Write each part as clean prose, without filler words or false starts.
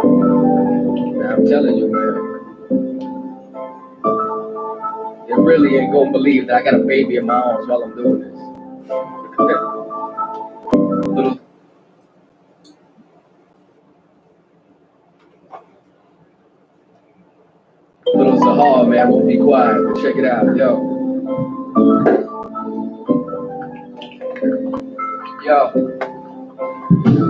Man, I'm telling you, man. You really ain't gonna believe that I got a baby in my arms while I'm doing this. little Sahar, man, won't be quiet, but check it out, yo.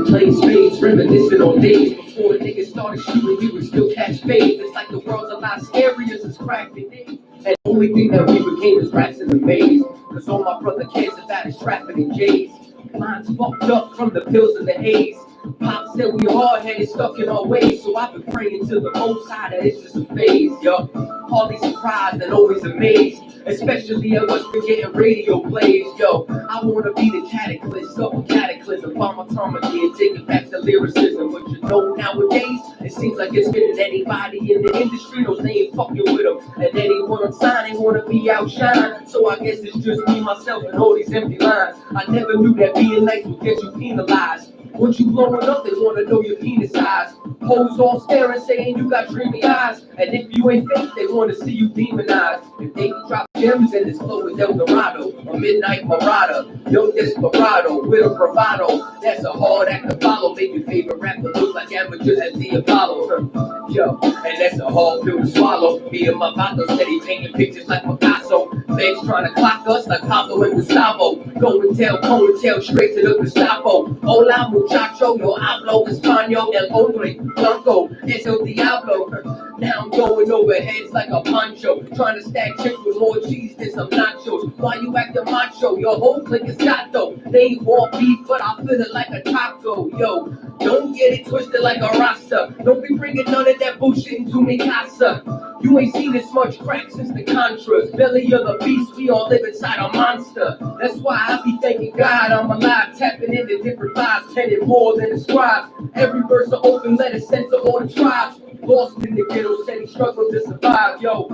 Playing spades, reminiscing on days before niggas started shooting, you would still catch fades. It's like the world's a lot scarier since crack today. And the only thing that we became is rats in the maze. Cause all my brother kids are that is trapping in J's. Minds fucked up from the pills and the haze. Pop said we hard-headed, stuck in our ways. So I've been praying to the most high that it's just a phase, yo. Hardly surprised and always amazed. Especially at what's been getting radio plays, yo. I wanna be the cataclysm of a cataclysm. Find my time again, taking back the lyricism. But you know nowadays, it seems like it's fitting anybody in the industry knows they ain't fucking with them. And anyone I'm signing wanna be outshined. So I guess it's just me, myself, and all these empty lines. I never knew that being nice would get you penalized. Once you blowing up, they wanna know your penis size. Hoes all staring, saying you got dreamy eyes. And if you ain't fake, they wanna see you demonized. If they drop gems and this flow is El Dorado, a midnight marauder, young desperado with a bravado. That's a hard act to follow. Make your favorite rapper look like amateurs at the Apollo. Yo, and that's a hard pill to swallow. Me and my vato steady painting pictures like Picasso. Feds trying to clock us like Pablo and Gustavo. Go and tell straight to the Gestapo. Hola muchacho, yo hablo español, el hombre blanco es el diablo. Now I'm going over heads like a poncho, trying to stack chips with more cheese than some nachos. Why you acting macho? Your whole clique is gato. They ain't want beef, but I feel it like a taco. Yo, don't get it twisted like a rasta. Don't be bringing none of that bullshit into mi casa. You ain't seen this much crack since the Contras. Belly of the beast, we all live inside a monster. That's why I be thanking God I'm alive, tapping into different lives, penning more than a scribe. Every verse an open letter sent to all the tribes. Lost in the ghetto, steady struggling to survive, yo.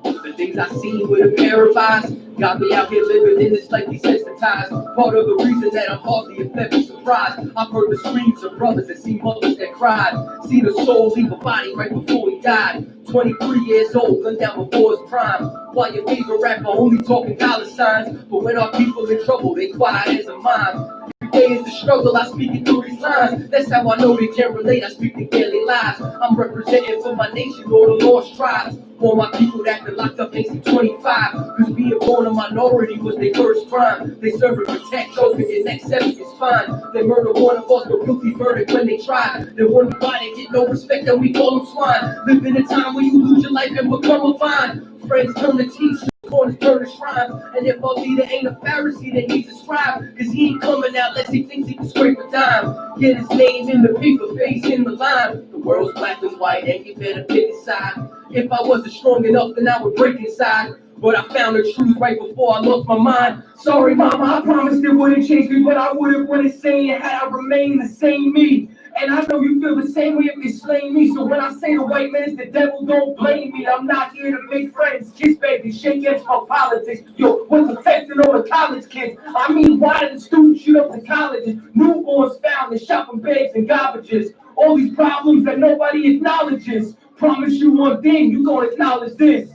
The things I seen with a pair of eyes got me out here living in this like desensitized. Part of the reason that I'm hardly if ever surprised. I've heard the screams of brothers and seen mothers that cried. Seen a soul leave a body right before he died. 23 years old, gunned down before his prime. While your favorite rapper only talking dollar signs. But when our people in trouble, they quiet as a mime. Day is the struggle, I speak it through these lines. That's how I know they can relate, I speak the daily lives. I'm representing for my nation, all the lost tribes. For my people that been locked up since 25. Cause being born a minority was their first crime. They serve and protect, open your neck, sever your spine. They murder one of us, no guilty verdict when they try. They wonder why they get no respect and we call them swine. Live in a time where you lose your life and become a vine. Friends turn to teachers, corners turn to shrines. And if our leader ain't a Pharisee, then he's a scribe. Cause he ain't coming out unless he thinks he can scrape a dime. Get his name in the paper, face in the line. The world's black and white and you better pick a side. If I wasn't strong enough, then I would break inside. But I found the truth right before I lost my mind. Sorry mama, I promised it wouldn't change me, but I wouldn't want to say it had I remained the same me. And I know you feel the same way if you slay me. So when I say the white man's the devil, don't blame me. I'm not here to make friends, kiss baby, shake hands for politics. Yo, what's affecting all the college kids? I mean, why did the students shoot up the colleges? Newborns found in shopping bags and garbages. All these problems that nobody acknowledges. Promise you one thing, you gonna acknowledge this.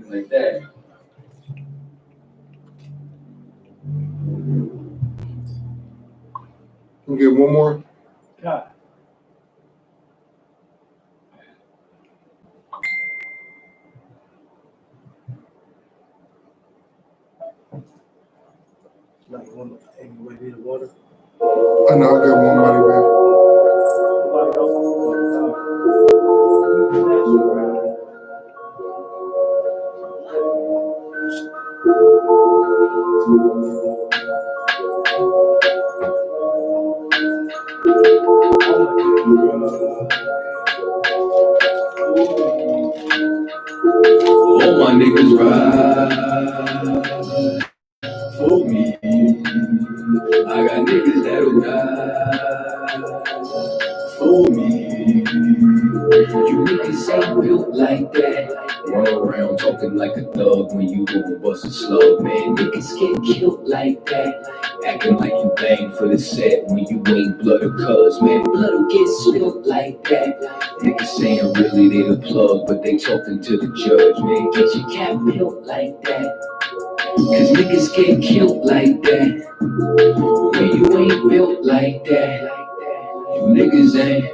Like that. Can we get one more? God. Like one anyway, need water. I know I'll get one money back. All my niggas ride for me. I got niggas that'll die for me. You niggas ain't built like that. Run around talking like a thug when you go and bust a slug, man. Niggas get killed like that. Acting like you bang for the set when you ain't blood or cuz, man. Blood'll get spilled like that. Niggas saying really they the plug, but they talking to the judge, man. Get your cap built like that. Cause niggas get killed like that. When you ain't built like that. You niggas ain't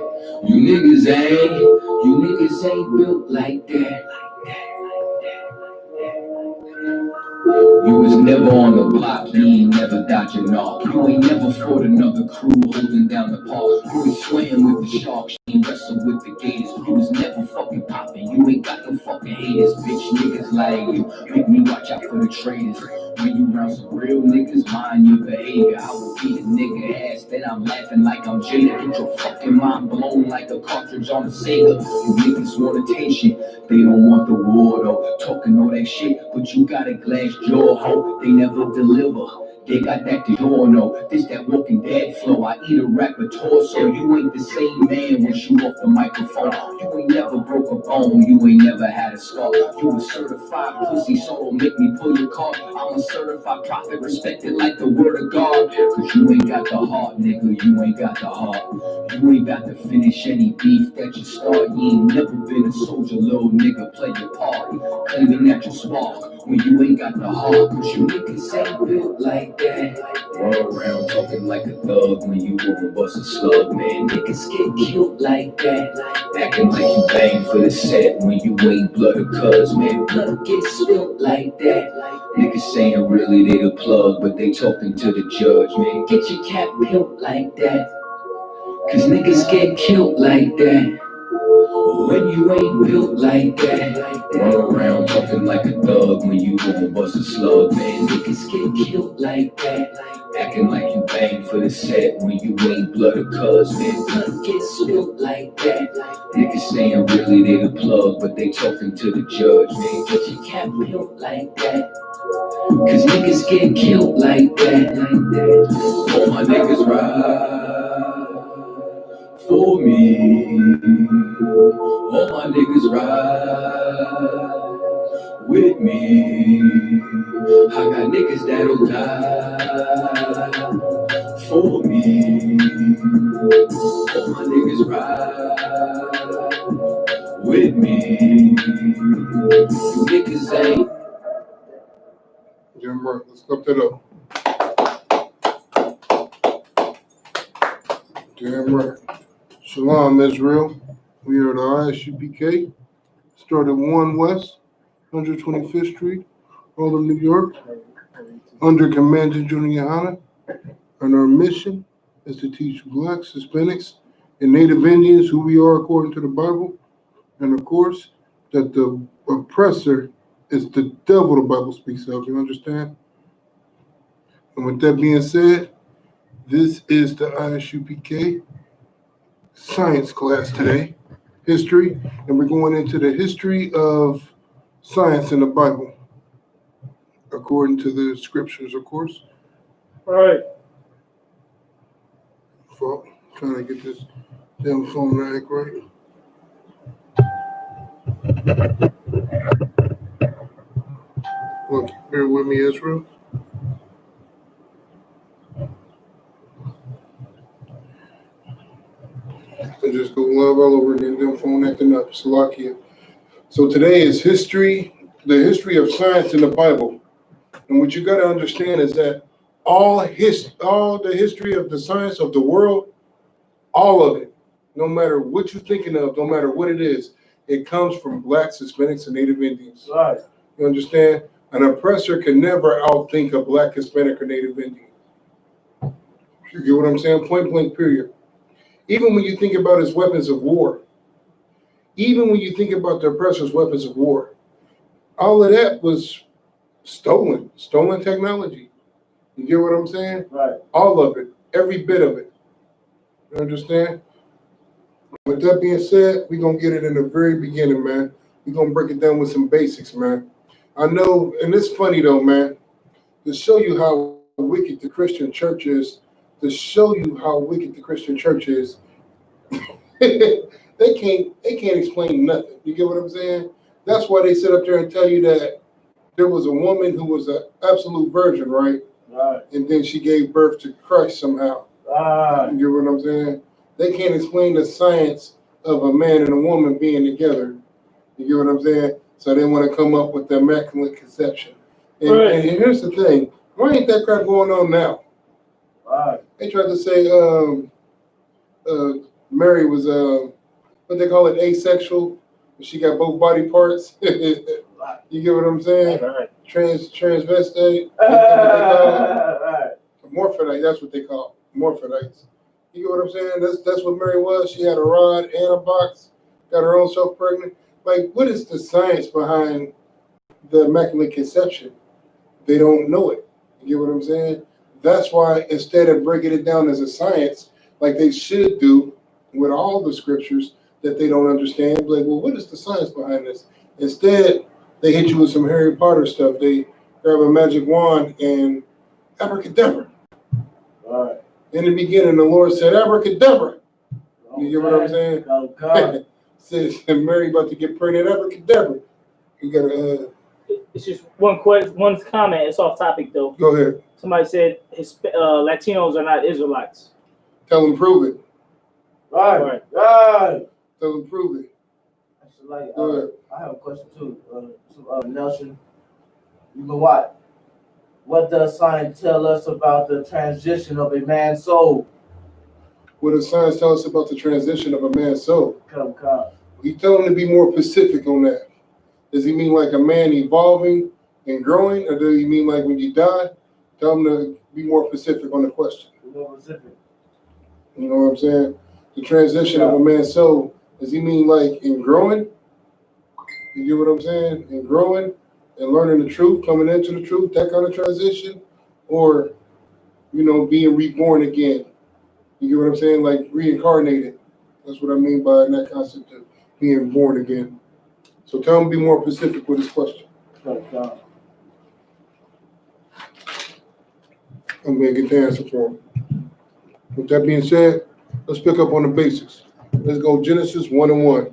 built like that. You was never on the block, you ain't never dodged a knock. You ain't never fought another crew holding down the park. You ain't swam with the sharks, you ain't wrestled with the gators. You was never fucking popping, you ain't got no fucking haters. Bitch, niggas like you make me watch out for the traitors. When you round some real niggas, mind your behavior. I will beat a nigga ass, then I'm laughing like I'm Jada. Get your fucking mind blown like a cartridge on a Sega. You niggas want attention, they don't want the war though. Talking all that shit, but you got a glass jaw, ho. They never deliver. They got that DiGiorno, this that Walking Dead flow. I eat a rapper torso. You ain't the same man when you off the microphone. You ain't never broke a bone. You ain't never had a scar. You a certified pussy, so don't make me pull your car. I'm a certified prophet, respected like the word of God. Cause you ain't got the heart, nigga. You ain't got the heart. You ain't about to finish any beef that you start. You ain't never been a soldier, little nigga. Play your part, claiming that you spark when you ain't got the heart. Cause you niggas ain't built like that. Run around talking like a thug when you go and bust a slug, man. Niggas get killed like that. Acting like you bang for the set when you ain't blood or cuz, man. Blood gets spilled like that. Niggas saying really they the plug, but they talking to the judge, man. Get your cap built like that. Cause niggas get killed like that. When you ain't built like that. Run around talking like a thug when you go and bust a slug, man. Niggas get killed like that. Acting like you bang for the set when you ain't blood or cuz, man. Blood gets spilled like that. Niggas saying really they the plug, but they talking to the judge, man. Get your cap built like that. Cause niggas get killed like that. All my niggas ride for me. All my niggas ride with me. I got niggas that'll die for me. All my niggas ride with me. You niggas ain't. Jim, right. Let's clap that up. Damn right. Shalom, Israel. We are the I.S.U.P.K. Started 1 West, 125th Street, Harlem, New York, under Commander GEN.YAHANNA. And our mission is to teach blacks, Hispanics, and Native Indians who we are according to the Bible. And of course, that the oppressor is the devil the Bible speaks of. You understand? And with that being said, this is the I.S.U.P.K. science class today, history, and we're going into the history of science in the Bible, according to the scriptures, of course. All right. So, trying to get this damn phone to act right. Look, bear with me, Israel. I just go love all over again, damn phone acting up, Salakia. So today is history, the history of science in the Bible. And what you got to understand is that all the history of the science of the world, all of it, no matter what you're thinking of, no matter what it is, it comes from blacks, Hispanics, and Native Indians. Right. You understand? An oppressor can never outthink a black, Hispanic, or Native Indian. You get what I'm saying? Point blank, period. Even when you think about his weapons of war, even when you think about the oppressor's weapons of war, all of that was stolen technology. You get what I'm saying? Right. All of it, every bit of it. You understand? With that being said, we're going to get it in the very beginning, man. We're going to break it down with some basics, man. I know, and it's funny though, man, to show you how wicked the Christian church is, they can't explain nothing. You get what I'm saying? That's why they sit up there and tell you that there was a woman who was an absolute virgin, right? Right. And then she gave birth to Christ somehow. Right. You get what I'm saying? They can't explain the science of a man and a woman being together. You get what I'm saying? So they want to come up with the immaculate conception. And, Right. and here's the thing. Why ain't that crap going on now? Right. They tried to say Mary was, what they call it, asexual. She got both body parts. You get what I'm saying? Right. Transvestite. Right. Morphodite, that's what they call it. Morphodites. You get what I'm saying? That's what Mary was. She had a rod and a box, got her own self pregnant. Like, what is the science behind the Immaculate Conception? They don't know it. You get what I'm saying? That's why instead of breaking it down as a science, like they should do with all the scriptures that they don't understand, like, well, what is the science behind this? Instead, they hit you with some Harry Potter stuff. They grab a magic wand and abracadabra. Right. In the beginning, the Lord said, abracadabra. You get what I'm saying? Okay. Says Mary about to get pregnant, abracadabra. You gotta It's just one comment. It's off topic though. go ahead. Somebody said Latinos are not Israelites. Tell them prove it. Right. Right. Tell them prove it. Like, Go ahead. I have a question too. Nelson, you know what does science tell us about the transition of a man's soul? What does science tell us about the transition of a man's soul? Come. He tell him to be more specific on that. Does he mean like a man evolving and growing, or does he mean like when you die? Tell him to be more specific on the question. More specific. You know what I'm saying? The transition of a man's soul, does he mean like in growing? You get what I'm saying? In growing and learning the truth, coming into the truth, that kind of transition? Or, you know, being reborn again? You get what I'm saying? Like reincarnated. That's what I mean by that concept of being born again. So tell him to be more specific with his question. Come. I'm going to get the answer for him. With that being said, let's pick up on the basics. Let's go Genesis 1:1.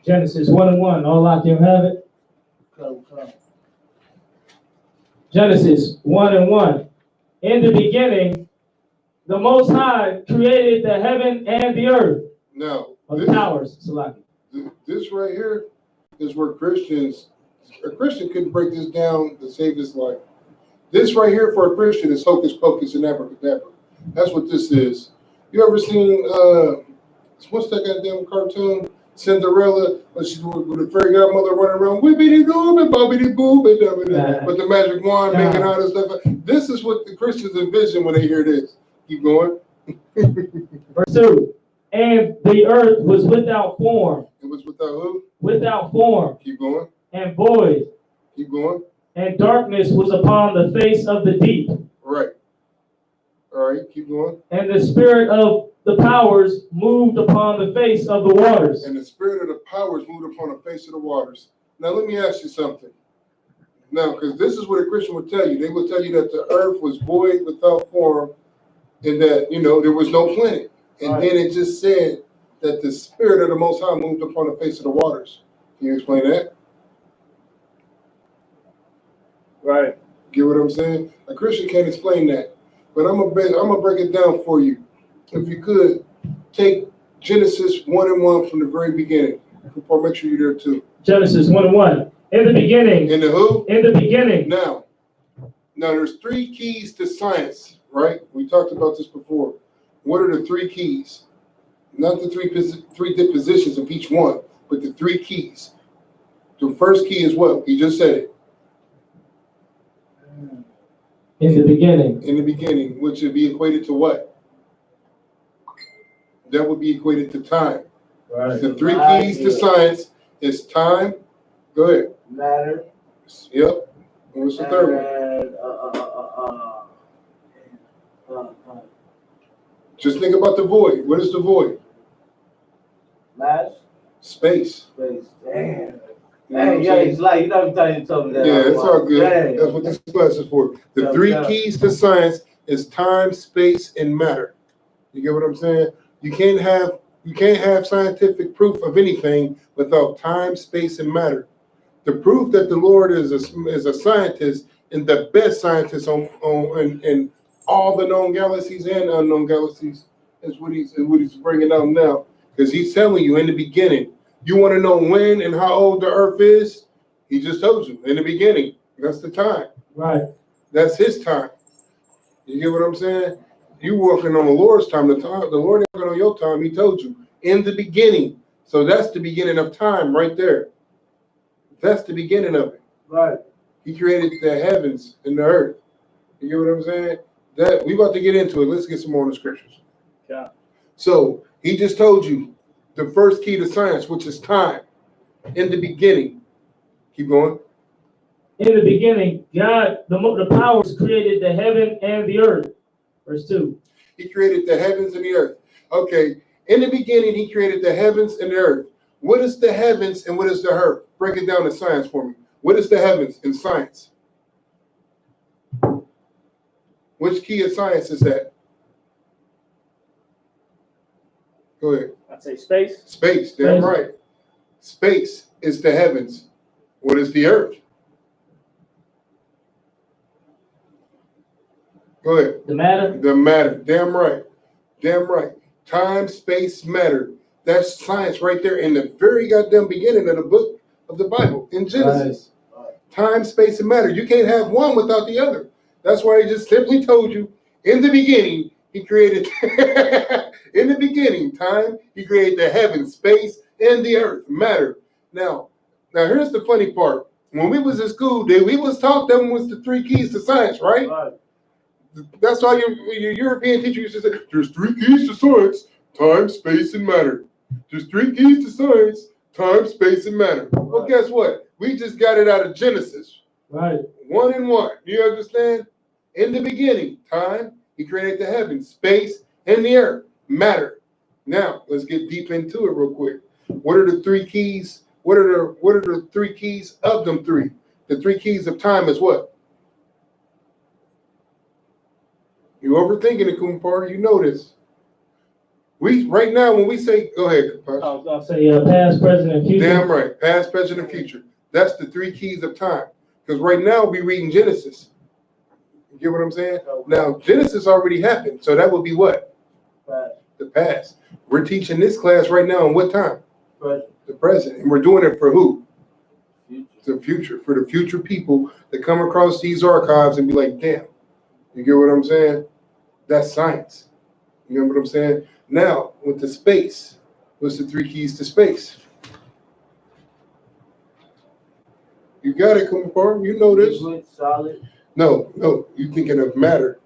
Genesis 1:1. All I can have it. Come. Genesis 1:1. In the beginning, the Most High created the heaven and the earth. Now, Or the powers, Salaki. this right here is where a Christian couldn't break this down to save his life. This right here for a Christian is hocus pocus and abracadabra. That's what this is. You ever seen, what's that goddamn cartoon? Cinderella, when she's with the fairy godmother running around, whippity dooby, bobbity boobity, with the magic wand making all this stuff. This is what the Christians envision when they hear this. Keep going. Verse 2. And the earth was without form. It was without who? Without form. Keep going. And void. Keep going. And darkness was upon the face of the deep. Right. All right, keep going. And the spirit of the powers moved upon the face of the waters. And the spirit of the powers moved upon the face of the waters. Now, let me ask you something. Now, because this is what a Christian would tell you. They would tell you that the earth was void without form and that, you know, there was no planet. And then it just said that the spirit of the Most High moved upon the face of the waters. Can you explain that? Right. Get what I'm saying? A Christian can't explain that. But I'm gonna break it down for you. If you could, take Genesis 1:1 from the very beginning. Make sure you're there too. Genesis 1:1. In the beginning. In the who? In the beginning. Now there's 3 keys to science, right? We talked about this before. What are the 3 keys? Not the three dispositions of each one, but the 3 keys. The first key is what? He just said it. In the beginning. In the beginning, which would be equated to what? That would be equated to time. Right. The 3 keys to science is time. Go ahead. Matter. Yep. And what's the third one? Just think about the void. What is the void? Mass. Space. Damn. You know Yeah, it's like, you know, you told me that. Yeah, it's all good. Dang. That's what this class is for. The 3 keys to science is time, space, and matter. You get what I'm saying? You can't have scientific proof of anything without time, space, and matter. The proof that the Lord is a scientist and the best scientist in all the known galaxies and unknown galaxies is what he's bringing out now. Because he's telling you in the beginning. You want to know when and how old the earth is? He just told you in the beginning. That's the time. Right. That's his time. You get what I'm saying? You working on the Lord's time. The Lord ain't working on your time. He told you in the beginning. So that's the beginning of time right there. That's the beginning of it. Right. He created the heavens and the earth. You get what I'm saying? That we about to get into it. Let's get some more in the scriptures. Yeah. So he just told you the first key to science, which is time. In the beginning. Keep going. In the beginning, God, the powers created the heaven and the earth. Verse 2. He created the heavens and the earth. Okay. In the beginning, he created the heavens and the earth. What is the heavens and what is the earth? Break it down in science for me. What is the heavens in science? Which key of science is that? Go ahead. I'd say space. Space, damn right. Space is the heavens. What is the earth? Go ahead. The matter. The matter, damn right. Damn right. Time, space, matter. That's science right there in the very goddamn beginning of the book of the Bible, in Genesis. Right. Time, space, and matter. You can't have one without the other. That's why he just simply told you, in the beginning, he created, in the beginning, time, he created the heavens, space, and the earth, matter. Now here's the funny part. When we was in school, we was taught them was the three keys to science, right? Right. That's why your European teacher used to say, there's three keys to science, time, space, and matter. There's three keys to science, time, space, and matter. Well, guess what? We just got it out of Genesis. Right. 1 and 1. You understand? In the beginning, time, he created the heavens, space, and the earth, matter. Now, let's get deep into it real quick. What are the three keys? What are the three keys of them three? The three keys of time is what? You overthinking it, Kumpar. You know this. We right now when we say, go ahead, Kumpar. I'll say past, present, and future. Damn right. Past, present, and future. That's the three keys of time. Because right now we reading Genesis. You get what I'm saying? Now Genesis already happened, so that would be what? Right. The past. We're teaching this class right now in what time? Present. The present. And we're doing it for who? Future. The future. For the future people that come across these archives and be like, damn. You get what I'm saying? That's science. You know what I'm saying? Now, with the space, what's the three keys to space? You got it, Kumpar. You know this. Liquid, solid. No, you thinking of matter.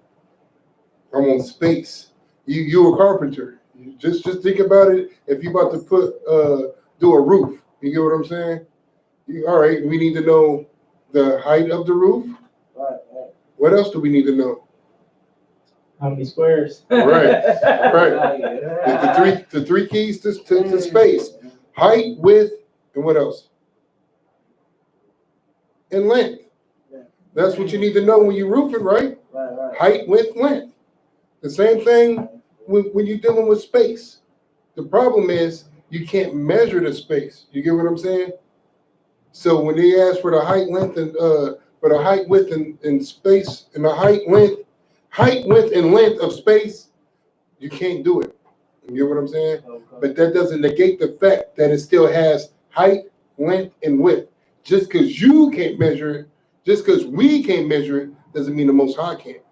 I'm on space. You a carpenter. You just think about it. If you about to do a roof, you get what I'm saying? All right, we need to know the height of the roof. Right. What else do we need to know? How many squares? Right. The three keys to space: height, width, and what else? And length. That's what you need to know when you're roofing, right? Right. Height, width, length. The same thing when you're dealing with space. The problem is you can't measure the space. You get what I'm saying? So when they ask for the height, length, and for the height, width, and space, and the height, width, and length of space, you can't do it. You get what I'm saying? Okay. But that doesn't negate the fact that it still has height, length, and width. Just because you can't measure it, just because we can't measure it, doesn't mean the Most High can't.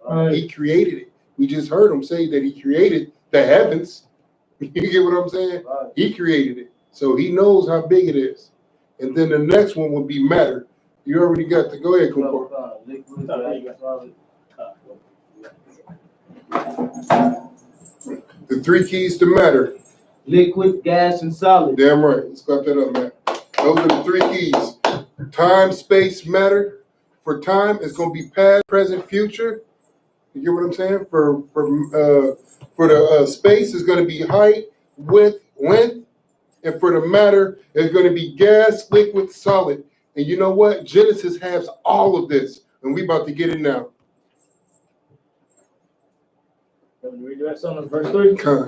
Right. He created it. We just heard him say that he created the heavens. You get what I'm saying? Right. He created it. So he knows how big it is. And then the next one would be matter. You already got to go ahead, Cooper. Liquid, gas, solid. The three keys to matter. Liquid, gas, and solid. Damn right. Let's clap that up, man. Those are the three keys. Time, space, matter. For time, it's going to be past, present, future. You get what I'm saying? For the space, it's going to be height, width, length. And for the matter, it's going to be gas, liquid, solid. And you know what? Genesis has all of this. And we about to get it now. Read the rest of verse 3. Come.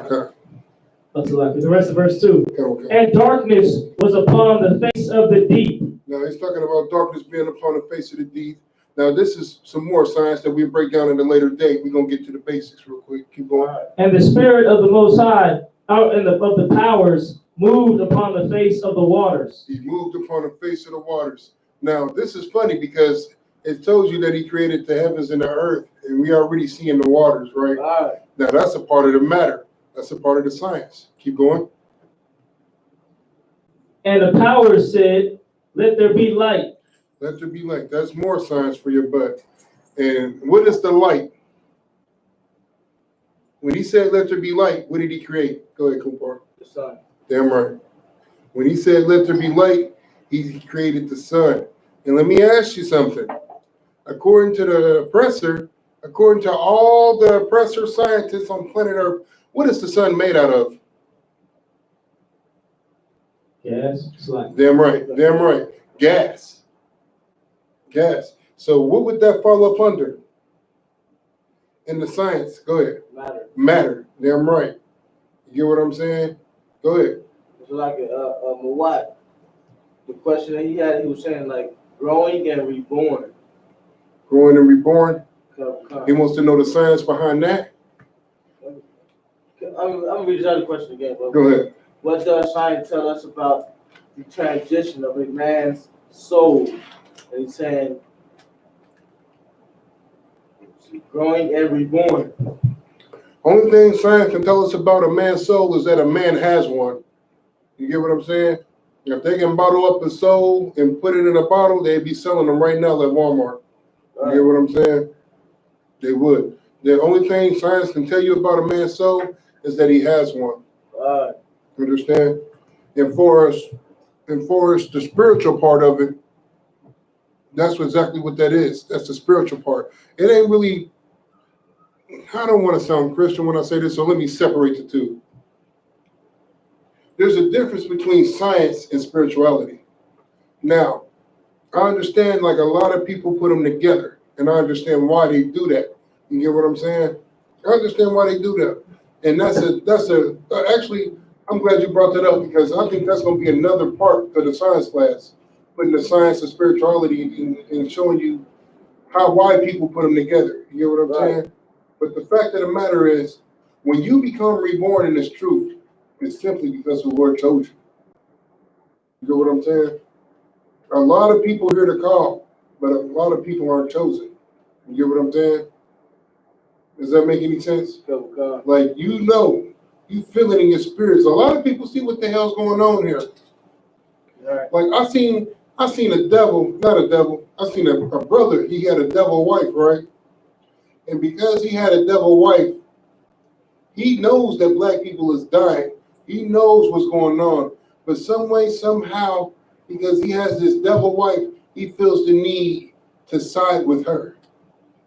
The rest of verse 2. Come. And darkness was upon the face of the deep. Now he's talking about darkness being upon the face of the deep. Now this is some more science that we break down in a later date. We're gonna get to the basics real quick. Keep going. And the Spirit of the Most High, of the powers, moved upon the face of the waters. He moved upon the face of the waters. Now this is funny because it tells you that he created the heavens and the earth, and we already seeing the waters, right? Now that's a part of the matter. That's a part of the science. Keep going. And the powers said, "Let there be light." Let there be light. That's more science for your butt. And what is the light? When he said, "Let there be light," what did he create? Go ahead, Kumpar. The sun. Damn right. When he said, "Let there be light," he created the sun. And let me ask you something. According to the oppressor, according to all the oppressor scientists on planet Earth, what is the sun made out of? Yes, it's like Damn right. Damn right. Gas. Gas. So what would that fall up under? In the science, go ahead. Matter. Matter. Damn right. You get what I'm saying? Go ahead. It's like what? The question that he had, he was saying like growing and reborn. Growing and reborn. Come. He wants to know the science behind that. I'm gonna read this other question again. But Go ahead. what does science tell us about the transition of a man's soul? And he's saying growing and reborn. Only thing science can tell us about a man's soul is that a man has one. You get what I'm saying? If they can bottle up a soul and put it in a bottle, they'd be selling them right now at Walmart. You get what I'm saying? They would. The only thing science can tell you about a man's soul is that he has one. You understand? And for us, the spiritual part of it, that's exactly what that is. That's the spiritual part. It ain't really, I don't want to sound Christian when I say this, so let me separate the two. There's a difference between science and spirituality. Now, I understand like a lot of people put them together, and I understand why they do that. You get what I'm saying? I understand why they do that. And actually, I'm glad you brought that up because I think that's going to be another part of the science class, putting the science and spirituality and showing you why people put them together. You get what I'm saying? But the fact of the matter is, when you become reborn in this truth, it's simply because the Lord chose you. You get what I'm saying? A lot of people hear the call, but a lot of people aren't chosen. You get what I'm saying? Does that make any sense? Like, you feel it in your spirits. A lot of people see what the hell's going on here. Like, I seen a devil, not a devil, I seen a brother, he had a devil wife, right? And because he had a devil wife, he knows that black people is dying. He knows what's going on. But some way, somehow, because he has this devil wife, he feels the need to side with her.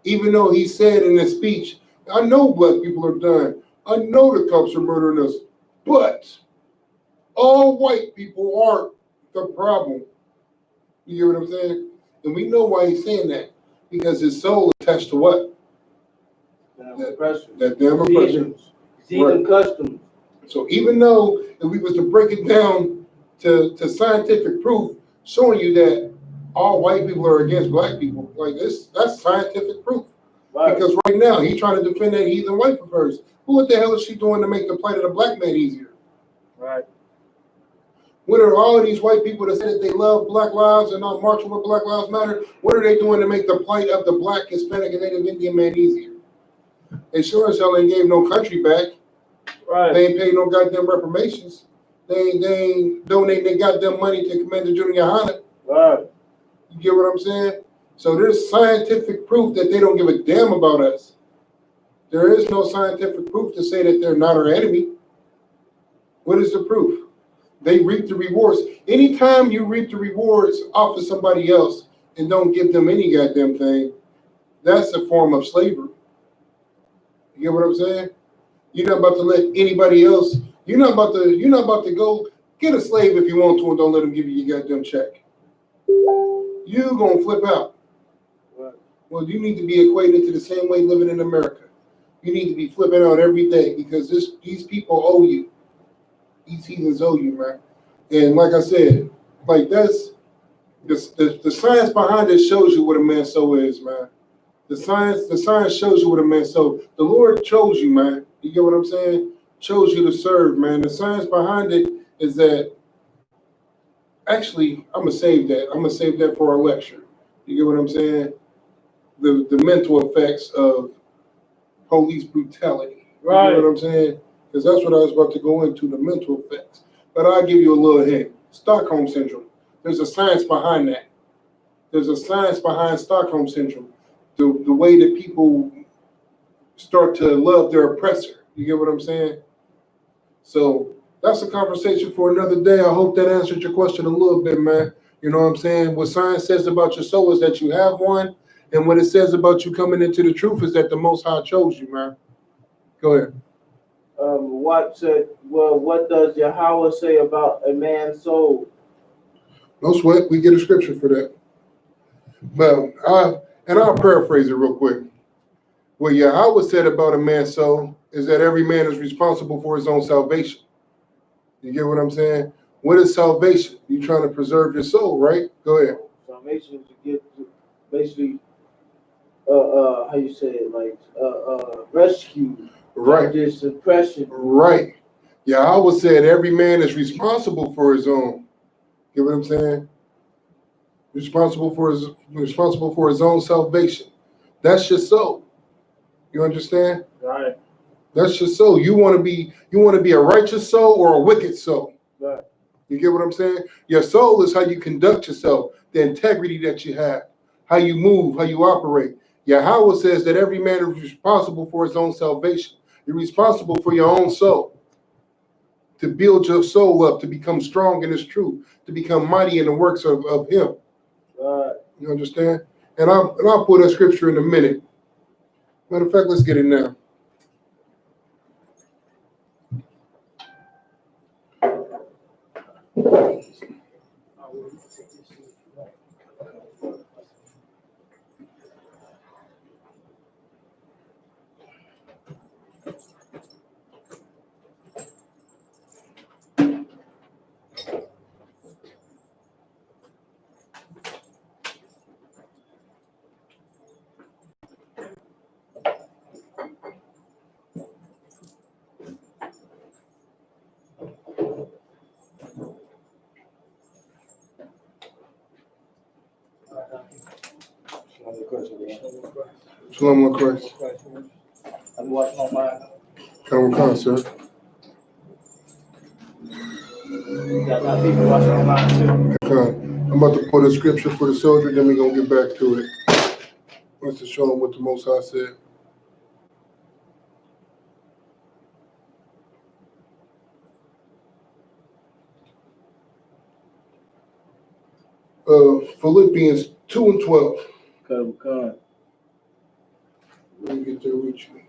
Even though he said in his speech, I know black people are dying. I know the cops are murdering us. But all white people aren't the problem. You get what I'm saying? And we know why he's saying that. Because his soul is attached to what? That damn oppression. Heathen customs. So even though if we was to break it down to scientific proof, showing you that all white people are against black people, like that's scientific proof. Right. Because right now he's trying to defend that heathen wife of hers. What the hell is she doing to make the plight of the black man easier? Right. What are all of these white people that say that they love black lives and not marching with Black Lives Matter? What are they doing to make the plight of the black, Hispanic, and Native Indian man easier? They sure as hell ain't gave no country back. Right. They ain't paid no goddamn reparations. They ain't donating their goddamn money to Commander GEN.YAHANNA. Right. You get what I'm saying? So there's scientific proof that they don't give a damn about us. There is no scientific proof to say that they're not our enemy. What is the proof? They reap the rewards. Anytime you reap the rewards off of somebody else and don't give them any goddamn thing, that's a form of slavery. You get what I'm saying? You're not about to let anybody else, you're not about to go get a slave if you want to and don't let them give you your goddamn check. You're gonna flip out. Right. Well, you need to be equated to the same way living in America. You need to be flipping out every day because these people owe you. These heathens owe you, man. And like I said, like that's the science behind it shows you what a man's soul is, man. The science shows you what a man's soul. The Lord chose you, man. You get what I'm saying? Chose you to serve, man. The science behind it is that actually I'm gonna save that. I'm gonna save that for our lecture. You get what I'm saying? The mental effects of police brutality. Right. You know what I'm saying? Because that's what I was about to go into, the mental effects. But I'll give you a little hint. Stockholm Syndrome. There's a science behind that. There's a science behind Stockholm Syndrome. The way that people start to love their oppressor. You get what I'm saying? So that's a conversation for another day. I hope that answered your question a little bit, man. You know what I'm saying? What science says about your soul is that you have one. And what it says about you coming into the truth is that the Most High chose you, man. Go ahead. What does Yahweh say about a man's soul? No sweat. We get a scripture for that. Well, I'll paraphrase it real quick. What Yahweh said about a man's soul is that every man is responsible for his own salvation. You get what I'm saying? What is salvation? You're trying to preserve your soul, right? Go ahead. Salvation is to get basically how you say it, like rescue, Right. this oppression. Right. Yahweh said every man is responsible for his own. Get what I'm saying? Responsible for his own salvation. That's your soul. You understand? Right. That's your soul. You want to be a righteous soul or a wicked soul. Right. You get what I'm saying? Your soul is how you conduct yourself, the integrity that you have, how you move, how you operate. Yahweh says that every man is responsible for his own salvation. You're responsible for your own soul, to build your soul up, to become strong in his truth, to become mighty in the works of him. You understand? And I'll put that scripture in a minute. Matter of fact, let's get it now. Shalom Christ. I'm watching on mine. Come on, sir. Got people watching on mine too. I'm about to put a scripture for the soldier, then we're going to get back to it. Let's just show him what the Most High said. Philippians 2:12. Come. Let me get there with you.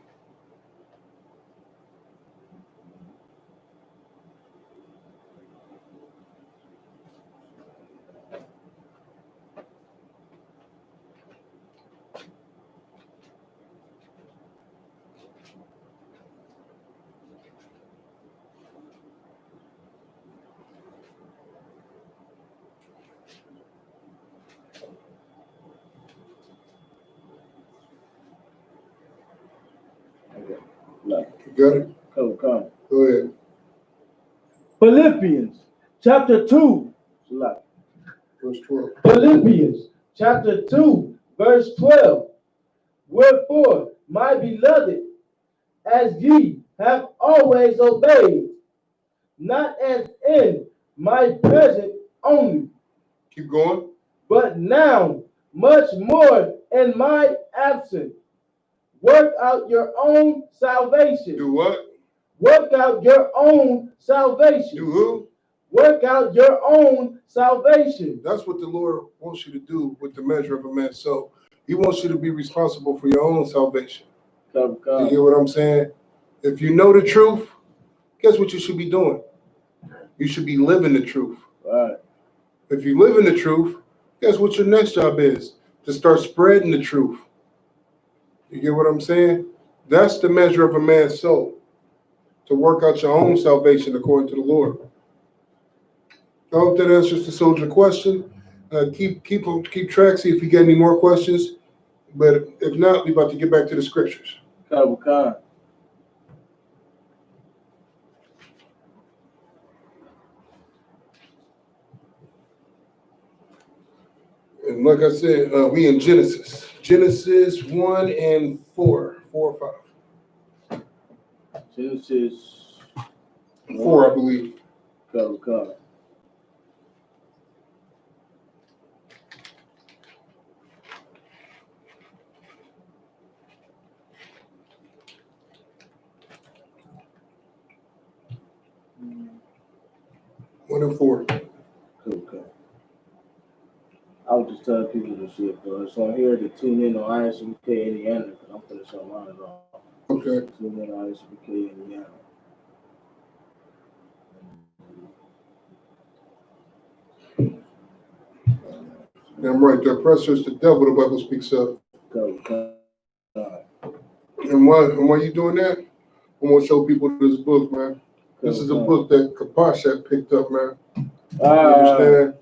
You got it? Come. Go ahead. Philippians chapter 2. Verse 12. Philippians chapter 2, verse 12. Wherefore, my beloved, as ye have always obeyed, not as in my present only, Keep going. but now much more in my absence. Work out your own salvation. Do what? Work out your own salvation. Do who? Work out your own salvation. That's what the Lord wants you to do with the measure of a man's soul. He wants you to be responsible for your own salvation. Come. You hear what I'm saying? If you know the truth, guess what you should be doing? You should be living the truth. Right. If you live in the truth, guess what your next job is? To start spreading the truth. You get what I'm saying? That's the measure of a man's soul, to work out your own salvation according to the Lord. I hope that answers the soldier question. Keep track, see if you get any more questions. But if not, we're about to get back to the scriptures. And like I said, we in Genesis. Genesis 1 and 4. 4 or 5. Genesis 4, I believe. Come. 1 and 4. Okay. I was just telling people to see it, bro. So I'm here to tune in on I.S.U.P.K, Indiana, because I'm putting some on it off. Okay. Tune in on I.S.U.P.K, Indiana. I'm right. The oppressor is the devil, the Bible speaks of. Come. And why you doing that? I'm going to show people this book, man. This is a book that Kapash had picked up, man. You understand?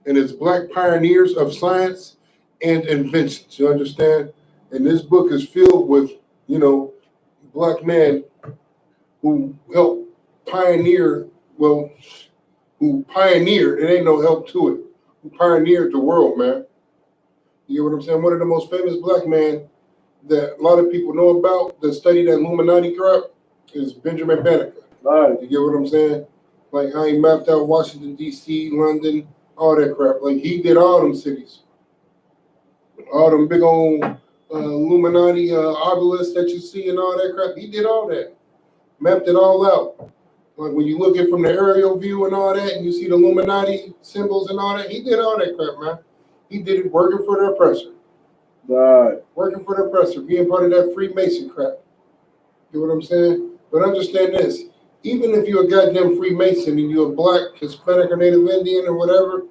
And it's Black Pioneers of Science and Inventions. You understand? And this book is filled with, black men who helped pioneer, who pioneered, it ain't no help to it, who pioneered the world, man. You get what I'm saying? One of the most famous black men that a lot of people know about that studied that Illuminati crap is Benjamin Banneker. Right. You get what I'm saying? Like how he mapped out Washington, D.C., London, all that crap. Like he did all them cities. All them big old Illuminati obelisks that you see and all that crap. He did all that. Mapped it all out. Like when you look at from the aerial view and all that, and you see the Illuminati symbols and all that, he did all that crap, man. He did it working for the oppressor. Right. Working for the oppressor, being part of that Freemason crap. You know what I'm saying? But understand this. Even if you're a goddamn Freemason and you're a black, Hispanic, or Native Indian or whatever,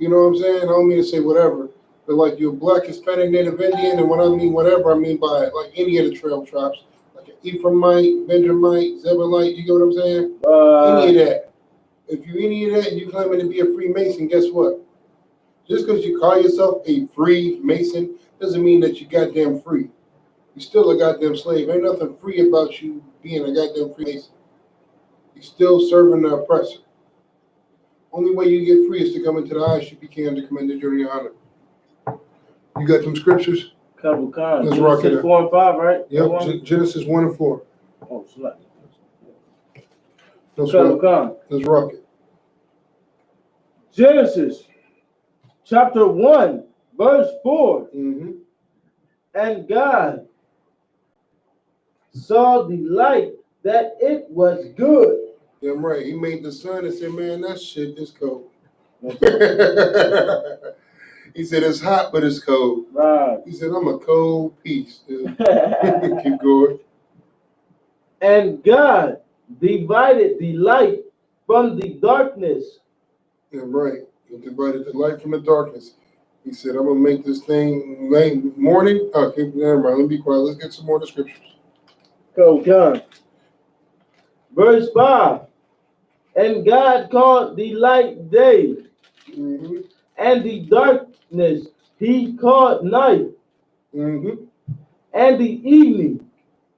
you know what I'm saying? I don't mean to say whatever, but like you're a black, Hispanic, Native Indian, and when I mean whatever, I mean by like any of the 12 tribes, like an Ephraimite, Benjamite, Zebulite, you get what I'm saying? Any of that. If you any of that and you claiming to be a Freemason, guess what? Just because you call yourself a Freemason doesn't mean that you goddamn free. You're still a goddamn slave. Ain't nothing free about you being a goddamn Freemason. You're still serving the oppressor. Only way you get free is to come into the I.S.U.P.K and to come into GEN.YAHANNA. You got them scriptures? Couple times. Let's rock it. 4 and 5, right? Yep, Genesis 1 and 4. Oh, select. Let's Couple rock it. Genesis chapter 1, verse 4. Mm-hmm. And God saw the light that it was good. Yeah, I'm right. He made the sun and said, man, that shit is cold. He said, it's hot, but it's cold. Right. He said, I'm a cold piece. Keep going. And God divided the light from the darkness. Yeah, right. He divided the light from the darkness. He said, I'm going to make this thing morning. Okay, never mind. Let me be quiet. Let's get some more of the scriptures. Go, John. Verse 5. And God called the light day, Mm-hmm. and the darkness he called night. Mm-hmm. And the evening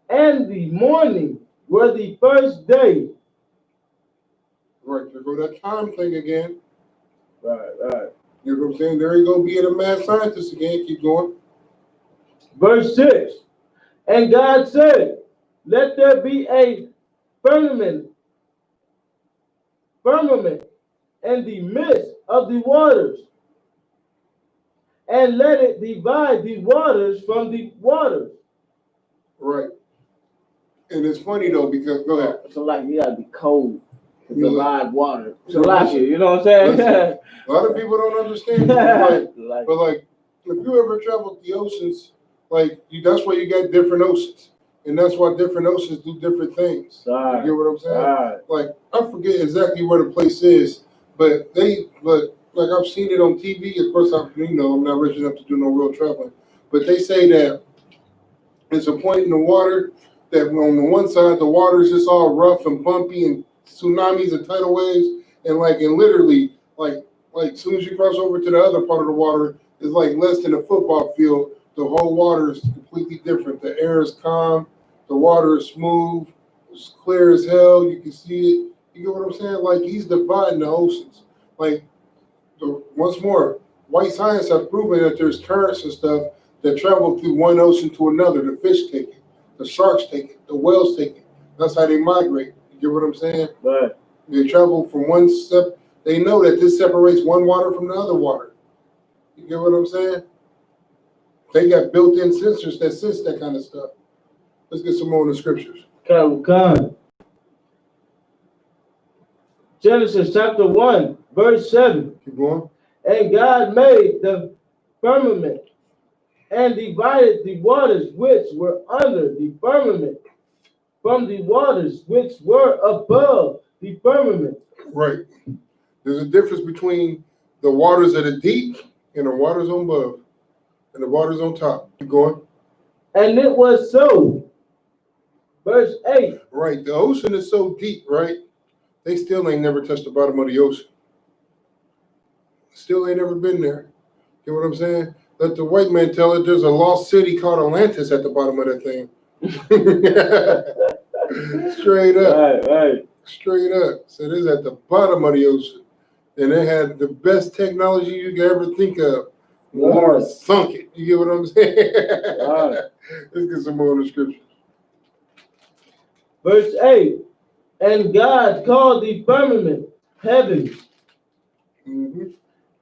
and the morning were the first day. Right, there go that time thing again. Right. You know what I'm saying? There you go, being a mad scientist again. Keep going. Verse 6. And God said, let there be a firmament in the midst of the waters, and let it divide the waters from the waters. Right. And it's funny though, because go ahead. So like you gotta be cold to divide water. So like like you know what I'm saying? A lot of people don't understand. But like if you ever traveled the oceans, that's why you got different oceans. And that's why different oceans do different things. Right. You get what I'm saying? Right. Like I forget exactly where the place is, but like I've seen it on TV. Of course, I'm not rich enough to do no real traveling. But they say that It's a point in the water that on the one side, the water is just all rough and bumpy and tsunamis and tidal waves. And literally, as soon as you cross over to the other part of the water, it's like less than a football field. The whole water is completely different. The air is calm. The water is smooth. It's clear as hell. You can see it. You get what I'm saying? Like, he's dividing the oceans. Once more, white science have proven that there's currents and stuff that travel through one ocean to another. The fish take it. The sharks take it. The whales take it. That's how they migrate. You get what I'm saying? Right. They travel from one step. They know that this separates one water from the other water. You get what I'm saying? They got built-in sensors that sense that kind of stuff. Let's get some more in the scriptures. Come. Genesis chapter 1, verse 7. Keep going. And God made the firmament and divided the waters which were under the firmament from the waters which were above the firmament. Right. There's a difference between the waters that are deep and the waters on above and the waters on top. Keep going. And it was so. Verse 8. Right. The ocean is so deep, right? They still ain't never touched the bottom of the ocean. Still ain't never been there. You know what I'm saying? Let the white man tell it there's a lost city called Atlantis at the bottom of that thing. Straight up. Right. Straight up. So it is at the bottom of the ocean. And it had the best technology you could ever think of. Water sunk it. You get what I'm saying? Right. Let's get some more in the scriptures. Verse 8. And God called the firmament heavens, Mm-hmm.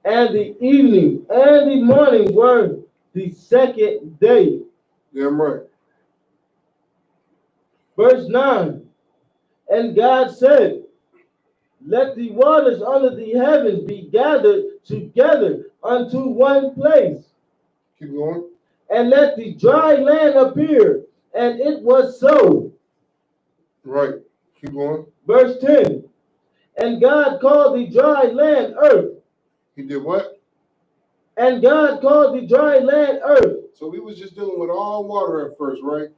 and the evening and the morning were the second day. Damn right. Verse 9. And God said, let the waters under the heavens be gathered together unto one place, Keep going. and let the dry land appear. And it was so. Right. Keep going. Verse 10. And God called the dry land earth. He did what? And God called the dry land earth. So we was just dealing with all water at first, right?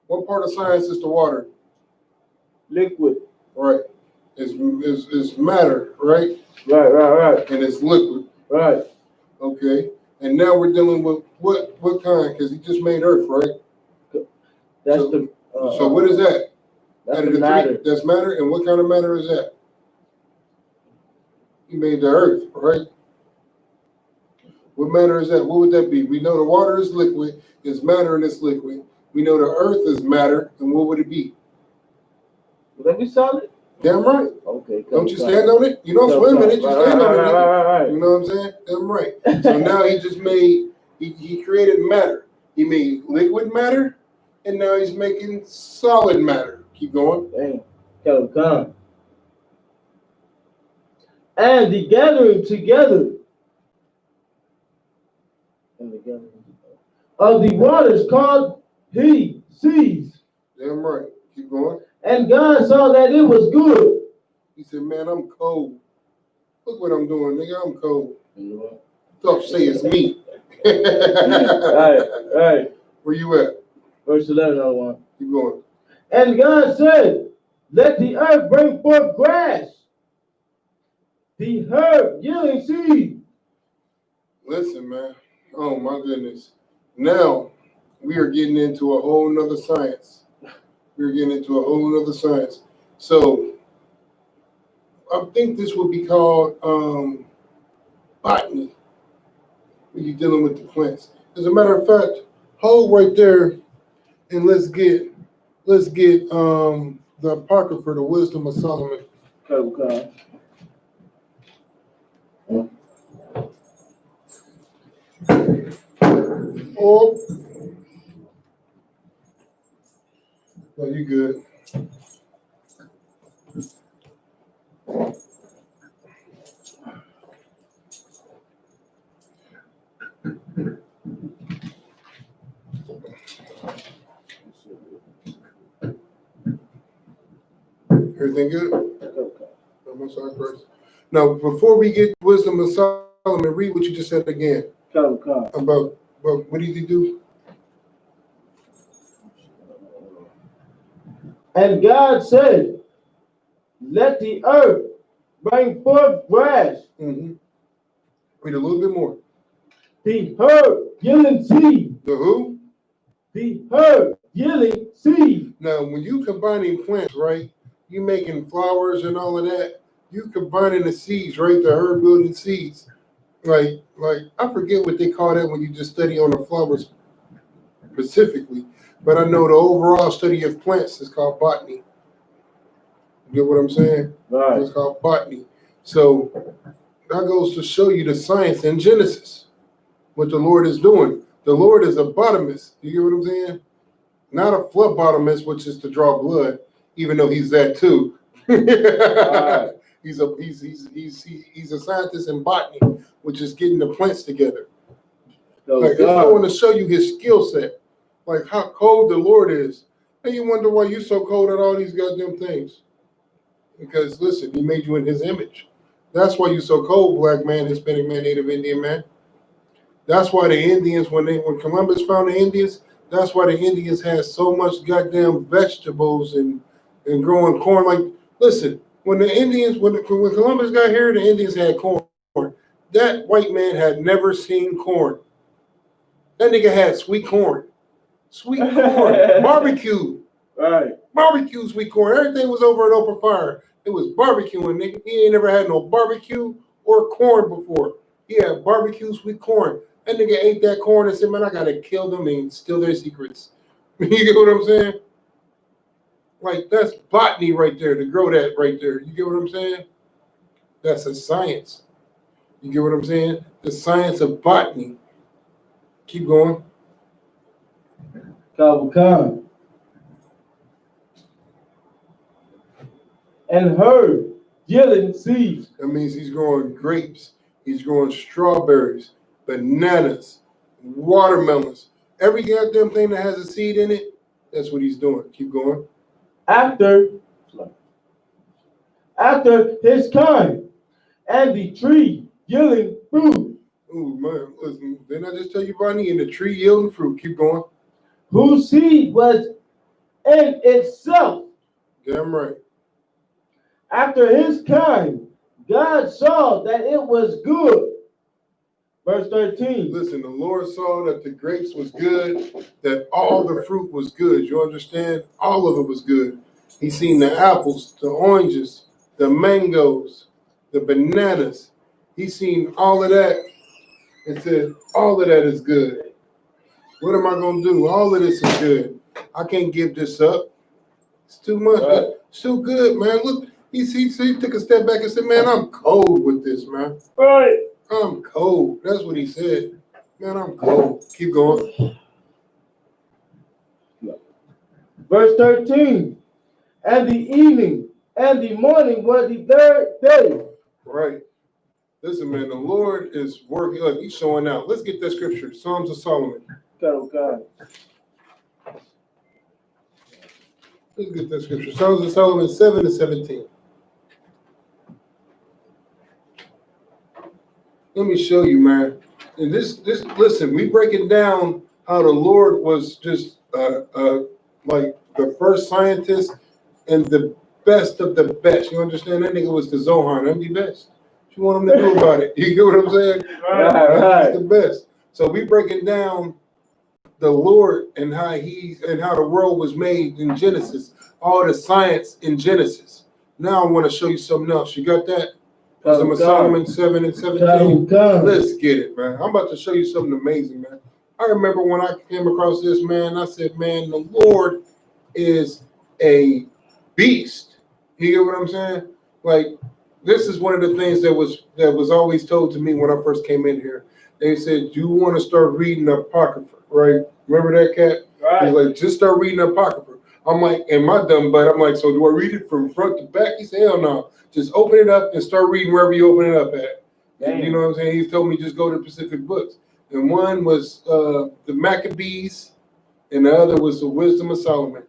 What part of science is the water? Liquid. Right. It's matter, right? Right. And it's liquid. Right. Okay. And now we're dealing with what kind? Because he just made Earth, right? That's so, so what is that? That's Out of the matter. Three, that's matter. And what kind of matter is that? He made the Earth, right? What matter is that? What would that be? We know the water is liquid, it's matter, and it's liquid. We know the Earth is matter, and what would it be? Would that be solid? Damn right. Okay. Don't you stand on it? You don't swim in it, you stand on it. Right. You know what I'm saying? Damn right. So now he just made, he created matter. He made liquid matter, and now he's making solid matter. Keep going. Dang. Come. And the gathering together of the waters called he seas. Damn right. Keep going. And God saw that it was good. He said, man, I'm cold. Look what I'm doing, nigga. I'm cold. You Don't say it's me. Right. Where you at? Verse 11, I want. Keep going. And God said, let the earth bring forth grass, the herb yielding seed. Listen, man. Oh, my goodness. Now, we are getting into a whole nother science. We're getting into a whole nother science. So, I think this would be called botany, when you're dealing with the plants. As a matter of fact, hold right there, and let's get the Apocrypha, the Wisdom of Solomon. Okay. Oh, no, you good. Everything good? Okay. Now, before we get Wisdom of Solomon, read what you just said again. Okay. About what did he do? And God said, let the earth bring forth grass, Mm-hmm. Read a little bit more. the herb yielding seed, The who? the herb yielding seed. Now, when you combining plants, right, you making flowers and all of that, you combining the seeds, right, the herb building seeds. Like I forget what they call that when you just study on the flowers specifically, but I know the overall study of plants is called botany. You get what I'm saying? Right. It's called botany. So that goes to show you the science in Genesis, what the Lord is doing. The Lord is a botanist. You get what I'm saying? Not a phlebotomist, which is to draw blood, even though he's that too. Right. He's a scientist in botany, which is getting the plants together. So Like, it's going to show you his skill set, like how cold the Lord is. And you wonder why you're so cold at all these goddamn things. Because listen, he made you in his image. That's why you're so cold, black man, Hispanic man, Native Indian man. That's why the Indians, when Columbus found the Indians, that's why the Indians had so much goddamn vegetables and growing corn. Like, listen, when Columbus got here, the Indians had corn. That white man had never seen corn. That nigga had sweet corn. Sweet corn. Barbecue. right. Barbecue sweet corn. Everything was over an open fire. It was barbecuing, nigga. He ain't never had no barbecue or corn before. He had barbecue sweet corn. That nigga ate that corn and said, man, I gotta kill them and steal their secrets. You get what I'm saying? Like, that's botany right there, to grow that right there. You get what I'm saying? That's a science. You get what I'm saying? The science of botany. Keep going. Khan. And herb yielding seeds. That means he's growing grapes. He's growing strawberries, bananas, watermelons. Every goddamn thing that has a seed in it, that's what he's doing. Keep going. After his kind, and the tree yielding fruit. Ooh, man, listen, didn't I just tell you, Bonnie, in the tree yielding fruit? Keep going. Whose seed was in itself. Damn right. After his kind, God saw that it was good. Verse 13. Listen, the Lord saw that the grapes was good, that all the fruit was good. You understand? All of it was good. He seen the apples, the oranges, the mangoes, the bananas. He seen all of that and said, all of that is good. What am I going to do? All of this is good. I can't give this up. It's too much. Right. It's too good, man. Look, he took a step back and said, man, I'm cold with this, man. Right. I'm cold. That's what he said. Man, I'm cold. Keep going. Verse 13. And the evening and the morning were the third day. Right. Listen, man, the Lord is working. Look, he's showing out. Let's get that scripture. Psalms of Solomon. God. Let's get that scripture. Psalms of Solomon 7-17. Let me show you, man. And this listen, we breaking down how the Lord was just like the first scientist and the best of the best. You understand? That nigga was the Zohan. I'm the best. What you want him to do about it? You get what I'm saying? Right. He's the best. So we breaking down the Lord and how the world was made in Genesis, all the science in Genesis. Now I want to show you something else. You got that? Wisdom of Solomon 7-17. Let's get it, man. I'm about to show you something amazing, man. I remember when I came across this, man, I said, man, the Lord is a beast. You get what I'm saying? Like, this is one of the things that was always told to me when I first came in here. They said, you want to start reading the Apocrypha, right? Remember that, Cat? Right. He's like, just start reading the Apocrypha. I'm like, and my dumb butt, I'm like, so do I read it from front to back? He said, hell no. Just open it up and start reading wherever you open it up at. And you know what I'm saying? He told me just go to Pacific Books. And one was the Maccabees, and the other was the Wisdom of Solomon.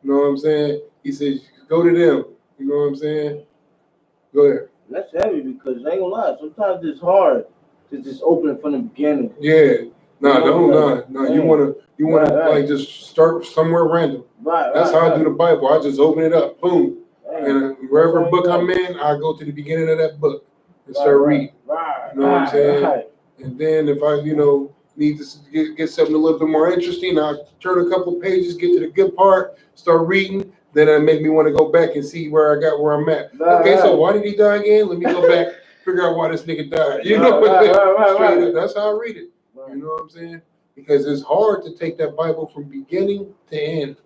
You know what I'm saying? He said, go to them. You know what I'm saying? Go ahead. That's heavy because I ain't gonna lie. Sometimes it's hard to just open it from the beginning. Yeah. No. You wanna Right. like just start somewhere random. Right. That's how I do the Bible. I just open it up, boom, and wherever That's book right. I'm in, I go to the beginning of that book and start reading. Right. You know what I'm saying? Right. And then if I, need to get something a little bit more interesting, I turn a couple pages, get to the good part, start reading. Then it make me want to go back and see where I'm at. Okay, so why did he die again? Let me go back, figure out why this nigga died. You know, straight up. That's how I read it. You know what I'm saying? Because it's hard to take that Bible from beginning to end.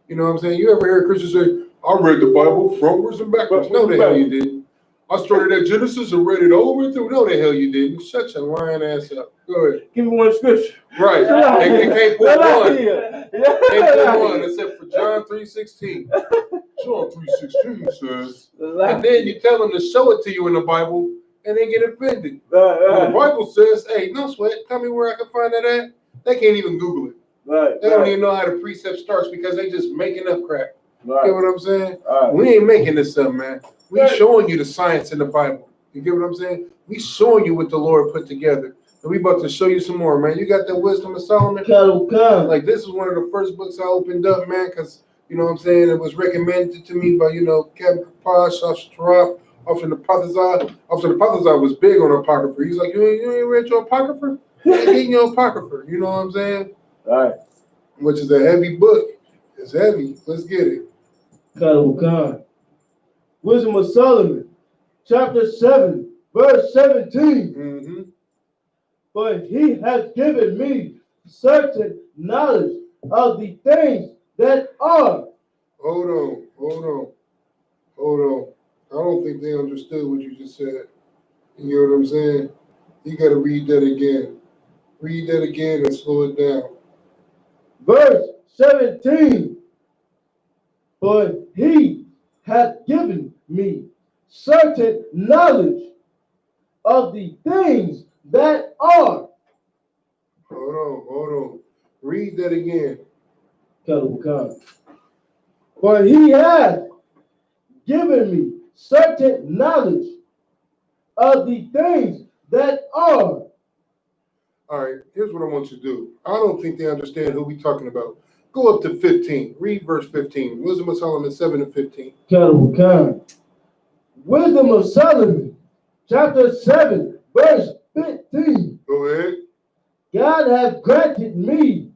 You know what I'm saying? You ever hear Christians say, I read the Bible frontwards and backwards? No, the hell you didn't. I started at Genesis and read it all the way through. No, the hell you didn't. Shut your lying ass up. Go ahead. Give me one scripture. Right. It can't put one. Can't put one Right. except for John 3:16. John 3:16 says. And then you tell them to show it to you in the Bible and they get offended. When the Bible says, hey, no sweat, tell me where I can find that at. They can't even Google it. Right. They don't even know how the precept starts because they just making up crap. Right. You get what I'm saying? Right. We ain't making this up, man. We showing you the science in the Bible. You get what I'm saying? We showing you what the Lord put together. And we about to show you some more, man. You got that Wisdom of Solomon? Like, this is one of the first books I opened up, man, because, you know what I'm saying, it was recommended to me by, Captain Kapash, Ashtrap, Officer the Pathazar. Officer the Pathazar was big on Apocrypha. He's like, you ain't read your Apocrypha? Yeah, get your Apocrypha. You know what I'm saying? All right. Which is a heavy book. It's heavy. Let's get it. Wisdom of Solomon, chapter 7, verse 17. Mm-hmm. But he has given me certain knowledge of the things that are. Hold on. I don't think they understood what you just said. You know what I'm saying? You got to read that again. Read that again and slow it down. Verse 17. But he hath given me certain knowledge of the things that are. Hold on. Read that again. But he hath given me certain knowledge of the things that are. All right, here's what I want you to do. I don't think they understand who we talking about. Go up to 15. Read verse 15. Wisdom of Solomon 7 and 15. Wisdom of Solomon, chapter 7, verse 15. Go ahead. God hath granted me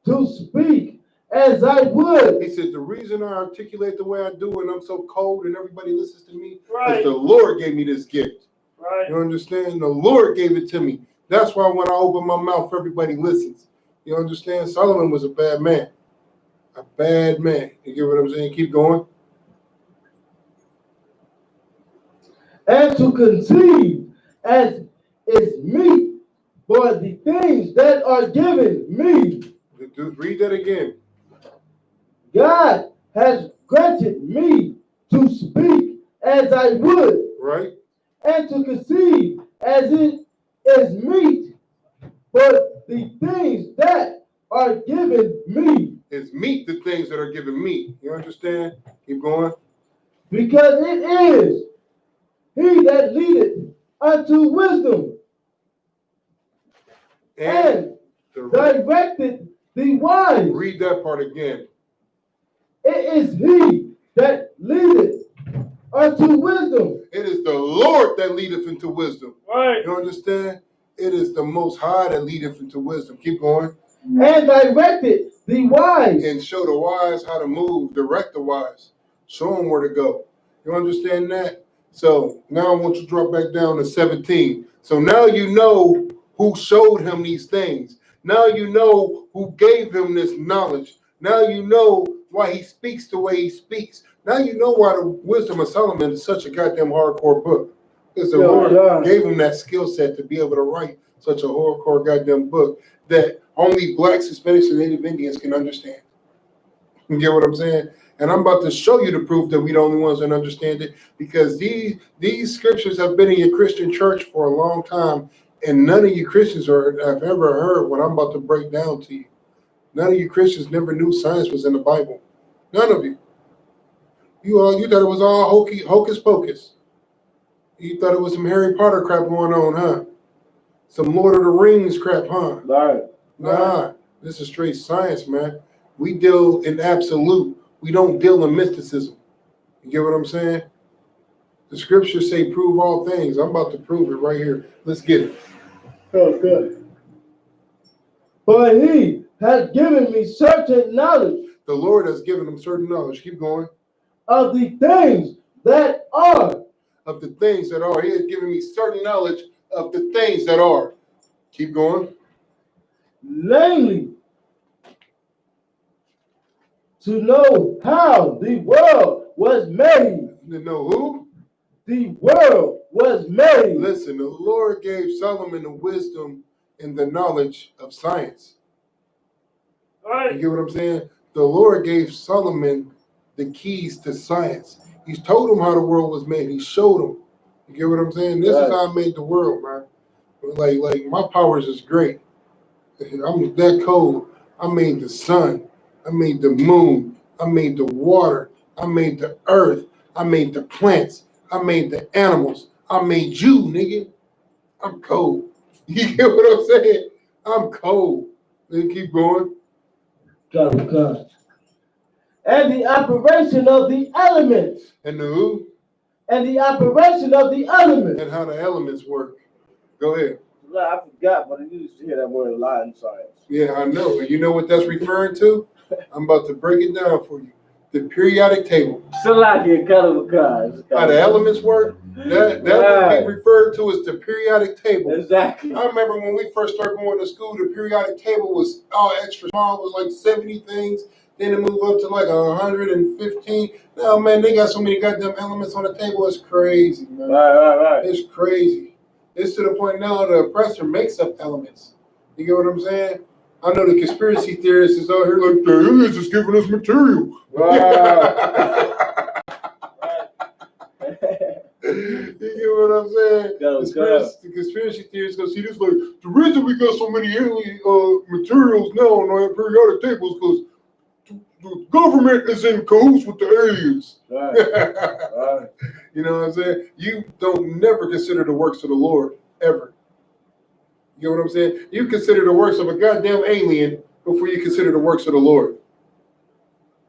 to speak as I would. He said, the reason I articulate the way I do and I'm so cold and everybody listens to me Right. is the Lord gave me this gift. Right. You understand? The Lord gave it to me. That's why when I open my mouth, everybody listens. You understand? Solomon was a bad man. A bad man. You get what I'm saying? Keep going. And to conceive as is meet for the things that are given me. Read that again. God has granted me to speak as I would. Right. And to conceive as it is meet for the things that are given me. It's meet the things that are given me. You understand? Keep going. Because it is he that leadeth unto wisdom and directed the wise. Read that part again. It is he that leadeth unto wisdom. It is the Lord that leadeth into wisdom. Right. You understand? It is the Most High that leadeth into wisdom. Keep going. And directed the wise. And show the wise how to move. Direct the wise. Show them where to go. You understand that? So now I want you to drop back down to 17. So now you know who showed him these things. Now you know who gave him this knowledge. Now you know why he speaks the way he speaks. Now you know why the Wisdom of Solomon is such a goddamn hardcore book. Because the Lord gave him that skill set to be able to write such a hardcore goddamn book that only blacks, Hispanics, and Native Indians can understand. You get what I'm saying? And I'm about to show you the proof that we're the only ones that understand it, because these scriptures have been in your Christian church for a long time, and none of you Christians have ever heard what I'm about to break down to you. None of you Christians never knew science was in the Bible. None of you. You thought it was all hocus pocus. You thought it was some Harry Potter crap going on, huh? Some Lord of the Rings crap, huh? Right. Nah, this is straight science, man. We deal in absolute. We don't deal in mysticism. You get what I'm saying? The scriptures say prove all things. I'm about to prove it right here. Let's get it. Oh, good. But he has given me certain knowledge The Lord has given him certain knowledge. Keep going. of the things that are, Of the things that are. He has given me certain knowledge of the things that are. Keep going. namely, to know how the world was made. To know who? The world was made. Listen, the Lord gave Solomon the wisdom and the knowledge of science. You get what I'm saying? The Lord gave Solomon the keys to science. He's told him how the world was made. He showed him. You get what I'm saying? This is how I made the world, man. Like my powers is great. I'm that cold. I made the sun. I made the moon. I made the water. I made the earth. I made the plants. I made the animals. I made you, nigga. I'm cold. You get what I'm saying? I'm cold. Then keep going. God. And the operation of the elements. And the who? And the operation of the elements. And how the elements work. Go ahead. I forgot, but I used to hear that word a lot in science. Yeah, I know. And you know what that's referring to? I'm about to break it down for you. The periodic table. How the elements work, that would be referred to as the periodic table. Exactly. I remember when we first started going to school, the periodic table was all extra small. It was like 70 things. Then it moved up to like 115. Now, man, they got so many goddamn elements on the table. It's crazy, man. Right. It's crazy. It's to the point now the oppressor makes up elements. You get what I'm saying? I know the conspiracy theorists is out here like, the aliens is giving us material. You get what I'm saying? The conspiracy theorists go see this like, the reason we got so many alien materials now on our periodic tables because the government is in cahoots with the aliens. Right. You know what I'm saying? You don't never consider the works of the Lord, ever. You know what I'm saying? You consider the works of a goddamn alien before you consider the works of the Lord.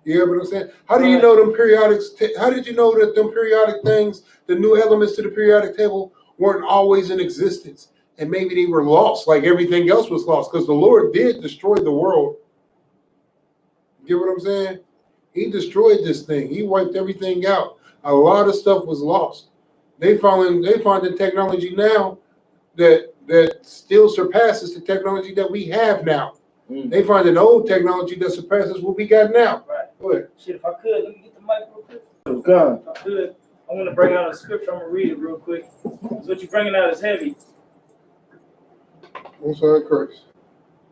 You know what I'm saying? How do you know them periodics? How did you know that them periodic things, the new elements to the periodic table, weren't always in existence? And maybe they were lost, like everything else was lost, because the Lord did destroy the world. You get what I'm saying? He destroyed this thing. He wiped everything out. A lot of stuff was lost. They find the technology now that still surpasses the technology that we have now. They find an old technology that surpasses what we got now. Right. Go ahead. Shit, if I could, let me get the mic real quick. Okay. If I could, I want to bring out a scripture. I'm going to read it real quick. So what you're bringing out is heavy. Most High Christ.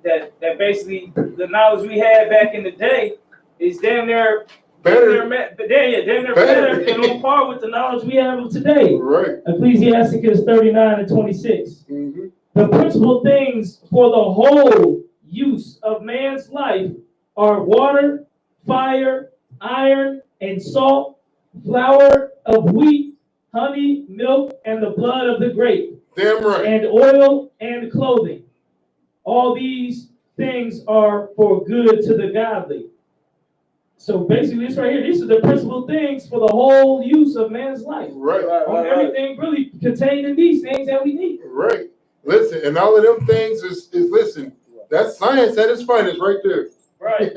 That basically the knowledge we had back in the day is damn near better and on par with the knowledge we have today. Right. Ecclesiasticus 39:26. Mm-hmm. The principal things for the whole use of man's life are water, fire, iron, and salt, flour of wheat, honey, milk, and the blood of the grape. Damn right. And oil and clothing. All these things are for good to the godly. So basically, this right here, these are the principal things for the whole use of man's life. Right. Everything really contained in these things that we need. Right. Listen, and all of them things is listen, that's science at its finest right there. Right.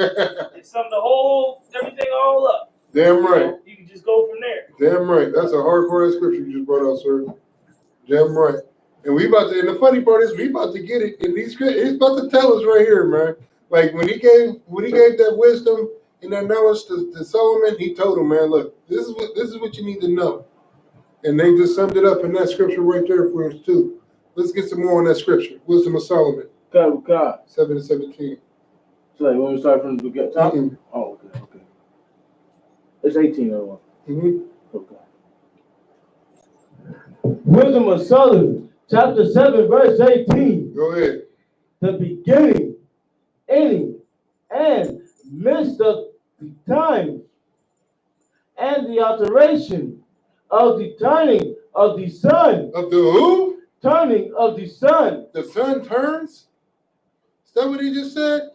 It's something to hold everything all up. Damn right. You can just go from there. Damn right. That's a hardcore scripture you just brought out, sir. Damn right. And and the funny part is we about to get it in these scriptures. He's about to tell us right here, man. Like when he gave that wisdom and that knowledge to Solomon, he told him, man, look, this is what you need to know. And they just summed it up in that scripture right there for us too. Let's get some more on that scripture. Wisdom of Solomon. God. 7-17. So like when we start from the top? Mm-hmm. Oh, okay. It's 18 or one. Mm-hmm. Okay. Wisdom of Solomon, chapter 7, verse 18. Go ahead. The beginning, ending, and midst of the time, and the alteration of the turning of the sun. Of the who? turning of the sun. The sun turns? Is that what he just said?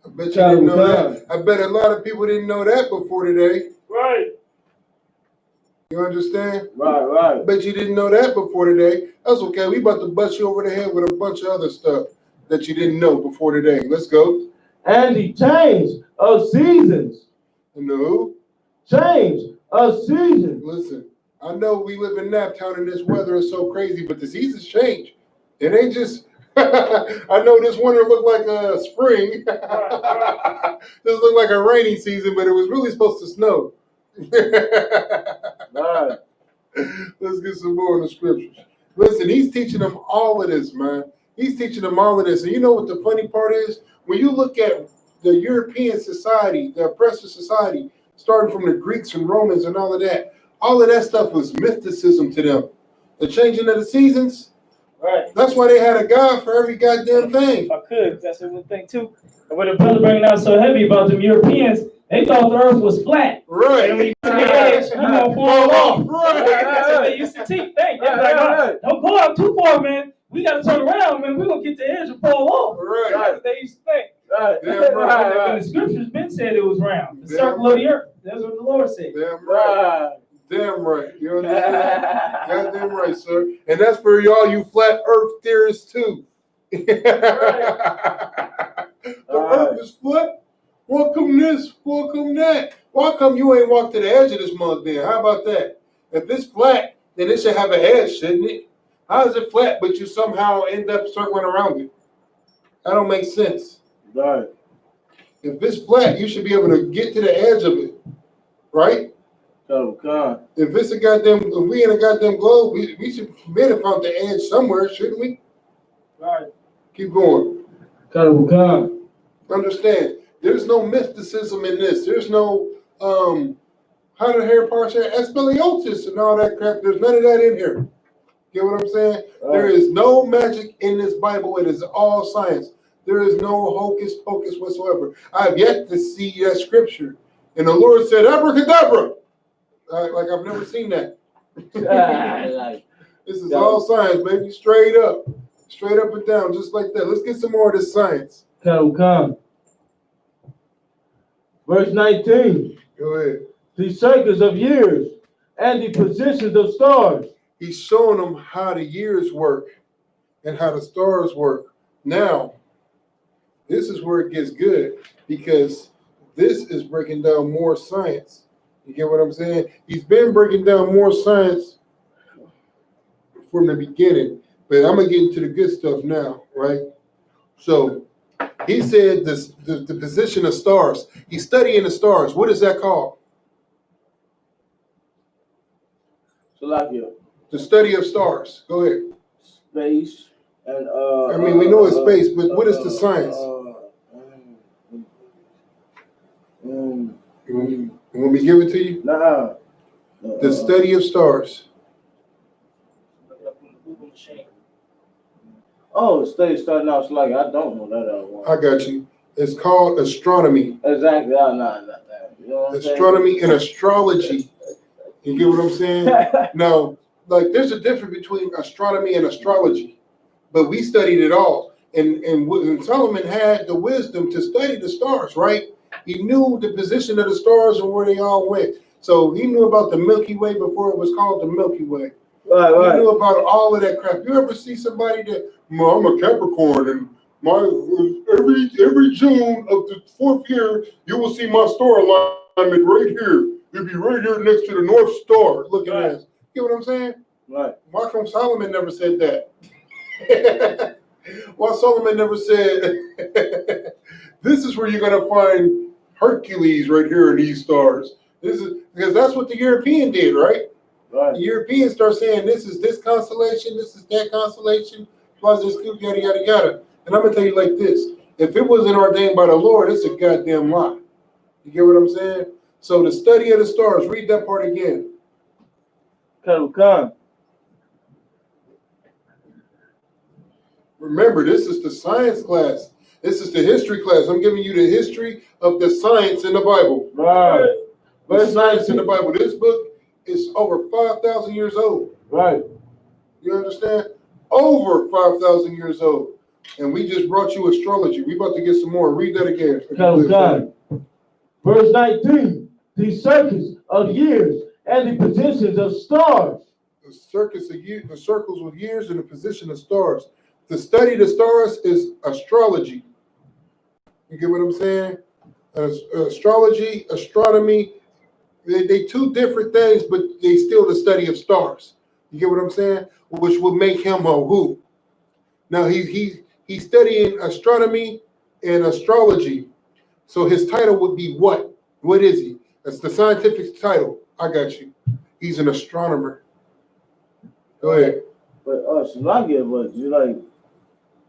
I bet you didn't know that. I bet a lot of people didn't know that before today. Right. You understand? Right. I bet you didn't know that before today. That's okay. We about to bust you over the head with a bunch of other stuff that you didn't know before today. Let's go. And the change of seasons. No. Change of seasons. Listen, I know we live in Naptown and this weather is so crazy, but the seasons change. It ain't just, I know this winter looked like a spring. This looked like a rainy season, but it was really supposed to snow. Right. Let's get some more in the scriptures. Listen, he's teaching them all of this, man. He's teaching them all of this. And you know what the funny part is? When you look at the European society, the oppressive society, starting from the Greeks and Romans and all of that stuff was mysticism to them. The changing of the seasons, Right. that's why they had a God for every goddamn thing. If I could, that's a good thing too. And what the brother bringing out so heavy about them Europeans, they thought the earth was flat. Right. And when you get to the edge, you're going to fall off. Right. That's what they used to teach. They like, oh, don't go out too far, man. We got to turn around, man. We're going to get to the edge and fall off. Right. That's what they used to think. Right. Damn right. And the scriptures been said it was round. The Damn circle of the earth. That's what the Lord said. Damn right. Damn right. You understand? Goddamn right, sir. And that's for y'all, you flat earth theorists, too. The earth is flat. Welcome this, welcome that. Why come you ain't walked to the edge of this mug then? How about that? If it's flat, then it should have an edge, shouldn't it? How is it flat, but you somehow end up circling around it? That don't make sense. Right. If it's flat, you should be able to get to the edge of it, right? Oh, God. If we in a goddamn globe, we should be able to find the edge somewhere, shouldn't we? Right. Keep going. God. Understand, there's no mysticism in this. There's no, how the hair part say, espeliotis and all that crap. There's none of that in here. Get what I'm saying? Right. There is no magic in this Bible. It is all science. There is no hocus pocus whatsoever. I have yet to see that scripture. And the Lord said, abracadabra. Like I've never seen that. This is all science, baby. Straight up and down, just like that. Let's get some more of this science. Come. Verse 19. Go ahead. The cycles of years and the positions of stars. He's showing them how the years work and how the stars work. Now, this is where it gets good because this is breaking down more science. You get what I'm saying? He's been breaking down more science from the beginning, but I'm going to get into the good stuff now, right? So he said the position of stars. He's studying the stars. What is that called? Salakia. The study of stars. Go ahead. Space and I mean, we know it's space, but what is the science? You want me to give it to you? Nah. The study of stars. Oh, the study starting out like I don't know that other one. I got you. It's called astronomy. Exactly. You know what astronomy and astrology. You get what I'm saying? Now, like, there's a difference between astronomy and astrology, but we studied it all. And Solomon had the wisdom to study the stars, right? He knew the position of the stars and where they all went. So he knew about the Milky Way before it was called the Milky Way. Right. He knew about all of that crap. You ever see somebody that, I'm a Capricorn, and every June of the 4th year, you will see my star alignment right here. You'll be right here next to the North Star looking at us. You know what I'm saying? Right. Why come Solomon never said that? Why Solomon never said, this is where you're going to find Hercules right here in these stars. This is because that's what the European did, right? Right. The Europeans start saying this is this constellation, this is that constellation, plus this yada yada yada. And I'm gonna tell you like this: if it wasn't ordained by the Lord, it's a goddamn lie. You get what I'm saying? So the study of the stars. Read that part again. Come. Remember, this is the science class. This is the history class. I'm giving you the history of the science in the Bible. Right. The science in the Bible. This book is over 5,000 years old. Right. You understand? Over 5,000 years old. And we just brought you astrology. We about to get some more. Read that again. God. Verse 19, the circus of years and the positions of stars. The circles with years and the position of stars. To study the stars is astrology. You get what I'm saying? Astrology, astronomy, they two different things, but they still the study of stars. You get what I'm saying? Which would make him a who? Now he's studying astronomy and astrology. So his title would be what? What is he? That's the scientific title. I got you. He's an astronomer. Go ahead. But Shalakia, but you like,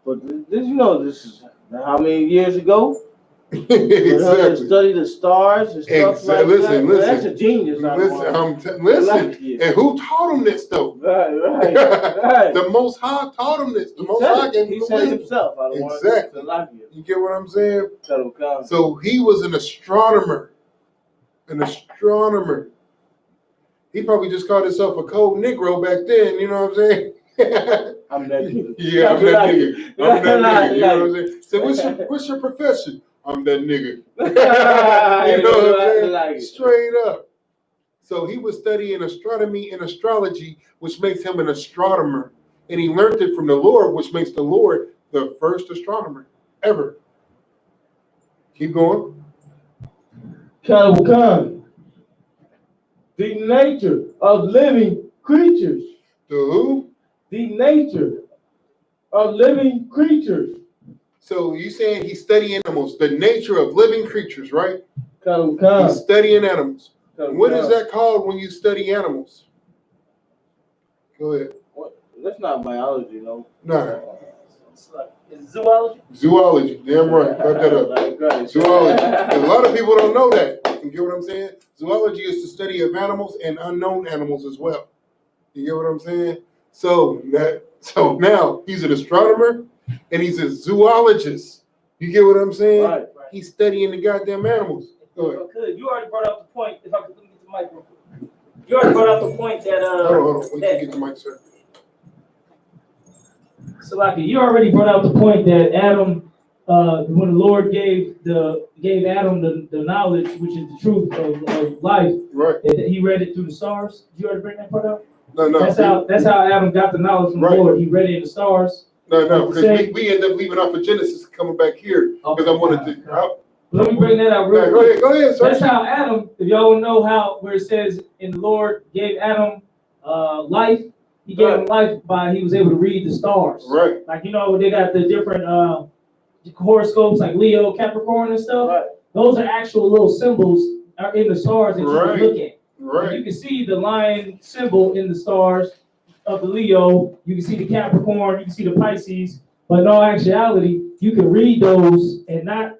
but this, you know, this is how many years ago? Exactly. Study the stars and stuff like listen, that. Listen, That's a genius. Listen. And who taught him this though? Right. The Most High taught him this. The Most High gave him he the said it wisdom. himself. Exactly. You get what I'm saying? So he was an astronomer. An astronomer. He probably just called himself a cold Negro back then. You know what I'm saying? I'm that nigga. Yeah, I'm that nigga. I'm that nigga. You know what I'm saying? So what's your profession? I'm that nigga. You know what I'm saying? Straight up. So he was studying astronomy and astrology, which makes him an astronomer. And he learned it from the Lord, which makes the Lord the first astronomer ever. Keep going. The nature of living creatures. The who? The nature of living creatures. So you saying he's studying animals, the nature of living creatures, right? He's studying animals. What is that called when you study animals? Go ahead. That's not biology, no. No. It's zoology? Zoology. Damn right. Cut that up. Zoology. A lot of people don't know that. You get what I'm saying? Zoology is the study of animals and unknown animals as well. You get what I'm saying? So now he's an astronomer and he's a zoologist. You get what I'm saying? Right. He's studying the goddamn animals. Go ahead. Okay, you already brought up the point. If I could get the mic real quick. You already brought up the point that Hold on. We can get the mic, sir. Salaki, you already brought out the point that Adam, when the Lord gave Adam the knowledge, which is the truth of life, right? That he read it through the stars. Did you already bring that part up? No. That's how Adam got the knowledge from the Lord. He read it in the stars. No, because we end up leaving off of Genesis coming back here because I wanted to. Let me bring that out real quick. Go ahead, sir. That's how Adam, if y'all know how, where it says, and the Lord gave Adam life, he gave him life by, he was able to read the stars. Right. Like, you know, they got the different horoscopes like Leo, Capricorn and stuff. Right. Those are actual little symbols in the stars that you can look at. Right. You can see the lion symbol in the stars of the Leo. You can see the Capricorn, you can see the Pisces, but in all actuality, you can read those and not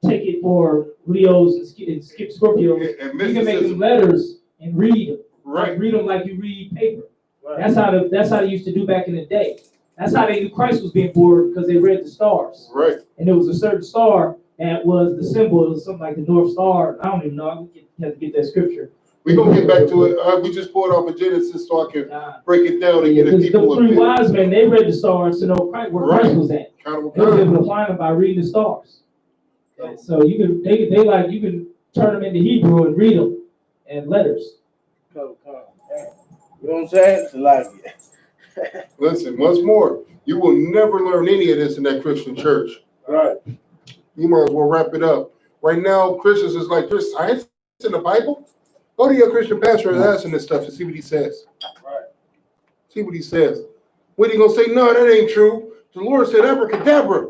take it for Leos and skip Scorpios. You can make them letters and read them. Right. Like, read them like you read paper. Right. That's how they used to do back in the day. That's how they knew Christ was being born, because they read the stars. Right. And there was a certain star that was the symbol. It was something like the North Star. I don't even know. I have to get that scripture. We're going to get back to it. We just pulled off of Genesis so I can break it down and get the people. The three wise men, they read the stars to know where Christ was at. They were able to find him by reading the stars. So you can you can turn them into Hebrew and read them and letters. You know what I'm saying? It's like Listen, once more, you will never learn any of this in that Christian church. Right. You might as well wrap it up. Right now, Christians is like, there's science in the Bible? Go to your Christian pastor and ask him this stuff and see what he says. Right. See what he says. What he gonna say? No, that ain't true. The Lord said abracadabra.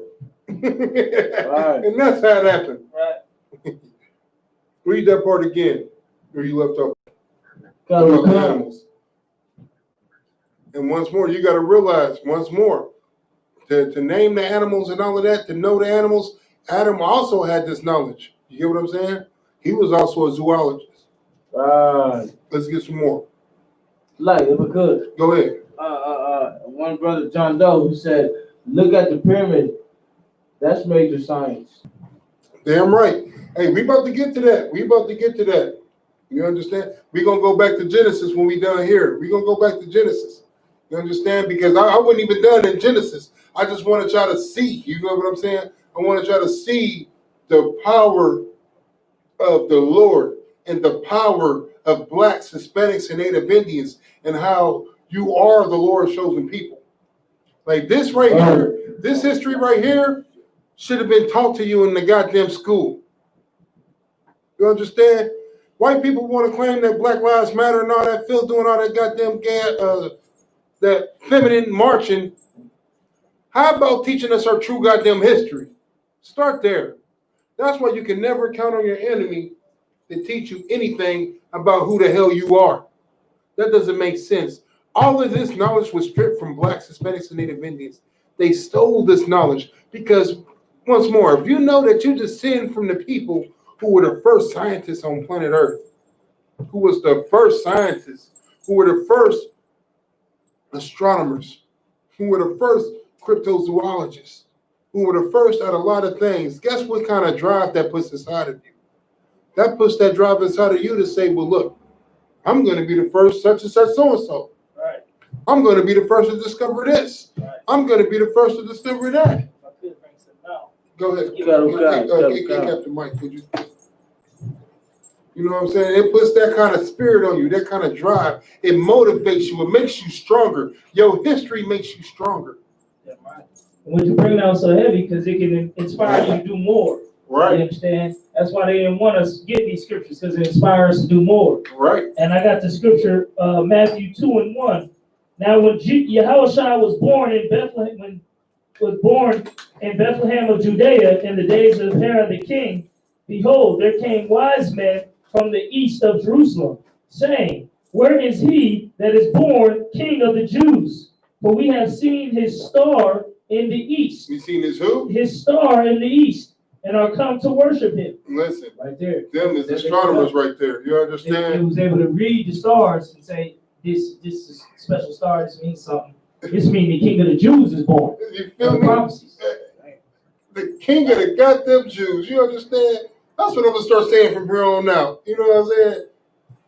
Right. And that's how it happened. Right. Read that part again where you left off. Animals. And once more, you got to realize, once more, to name the animals and all of that, to know the animals, Adam also had this knowledge. You get what I'm saying? He was also a zoologist. Let's get some more. Like, if I could. Go ahead. One brother, John Doe, he said, look at the pyramid. That's major science. Damn right. Hey, we about to get to that. You understand? We're going to go back to Genesis when we done here. We're going to go back to Genesis. You understand? Because I wouldn't even done in Genesis. I just wanted y'all to see. You know what I'm saying? I wanted y'all to see the power of the Lord and the power of blacks, Hispanics, and Native Indians, and how you are the Lord's chosen people. Like this right here, this history right here should have been taught to you in the goddamn school. You understand? White people want to claim that Black Lives Matter and all that, Phil doing all that goddamn that feminine marching. How about teaching us our true goddamn history? Start there. That's why you can never count on your enemy to teach you anything about who the hell you are. That doesn't make sense. All of this knowledge was stripped from blacks, Hispanics, and Native Indians. They stole this knowledge because, once more, if you know that you descend from the people who were the first scientists on planet Earth, who was the first scientists, who were the first astronomers, who were the first cryptozoologists, who were the first at a lot of things, guess what kind of drive that puts inside of you? That puts that drive inside of you to say, well, look, I'm going to be the first such and such so-and-so. Right. I'm going to be the first to discover this. Right. I'm going to be the first to discover that. Go ahead. Get Captain Mike, could you? You know what I'm saying? It puts that kind of spirit on you, that kind of drive. It motivates you. It makes you stronger. Your history makes you stronger. Yeah, right. When you bring it out so heavy, because it can inspire you to do more. Right. You understand? That's why they didn't want us to get these scriptures, because it inspires us to do more. Right. And I got the scripture, Matthew 2:1. Now, when Yahushua was born in Bethlehem, of Judea in the days of Herod the king, behold, there came wise men from the east of Jerusalem, saying, where is he that is born King of the Jews? For we have seen his star in the east. You seen his who? His star in the east, and are come to worship him. Listen, right there. Them is astronomers right there. You understand? They was able to read the stars and say, this is special star, this means something. This means the King of the Jews is born. You feel me? The King of the goddamn Jews. You understand? That's what I'm gonna start saying from here on out. You know what I'm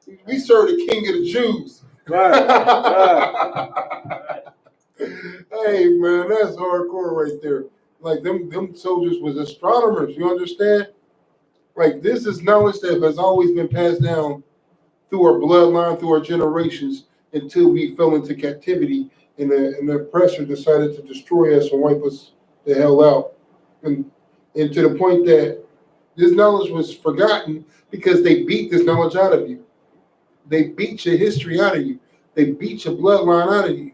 saying? We serve the King of the Jews. Right. Hey man, that's hardcore right there. Like them soldiers was astronomers. You understand? Like this is knowledge that has always been passed down through our bloodline, through our generations, until we fell into captivity and the oppressor decided to destroy us and wipe us the hell out. And to the point that this knowledge was forgotten because they beat this knowledge out of you. They beat your history out of you. They beat your bloodline out of you.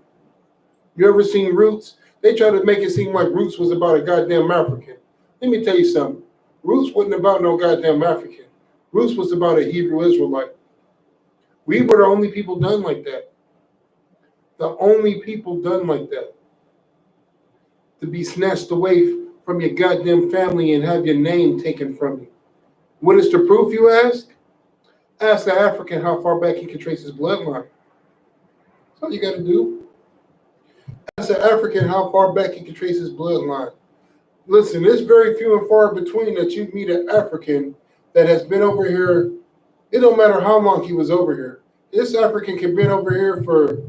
You ever seen Roots? They try to make it seem like Roots was about a goddamn African. Let me tell you something. Roots wasn't about no goddamn African. Roots was about a Hebrew Israelite. We were the only people done like that. The only people done like that. To be snatched away from your goddamn family and have your name taken from you. What is the proof, you ask? Ask an African how far back he can trace his bloodline. That's all you got to do. Ask an African how far back he can trace his bloodline. Listen, there's very few and far between that you meet an African that has been over here. It don't matter how long he was over here. This African can been over here for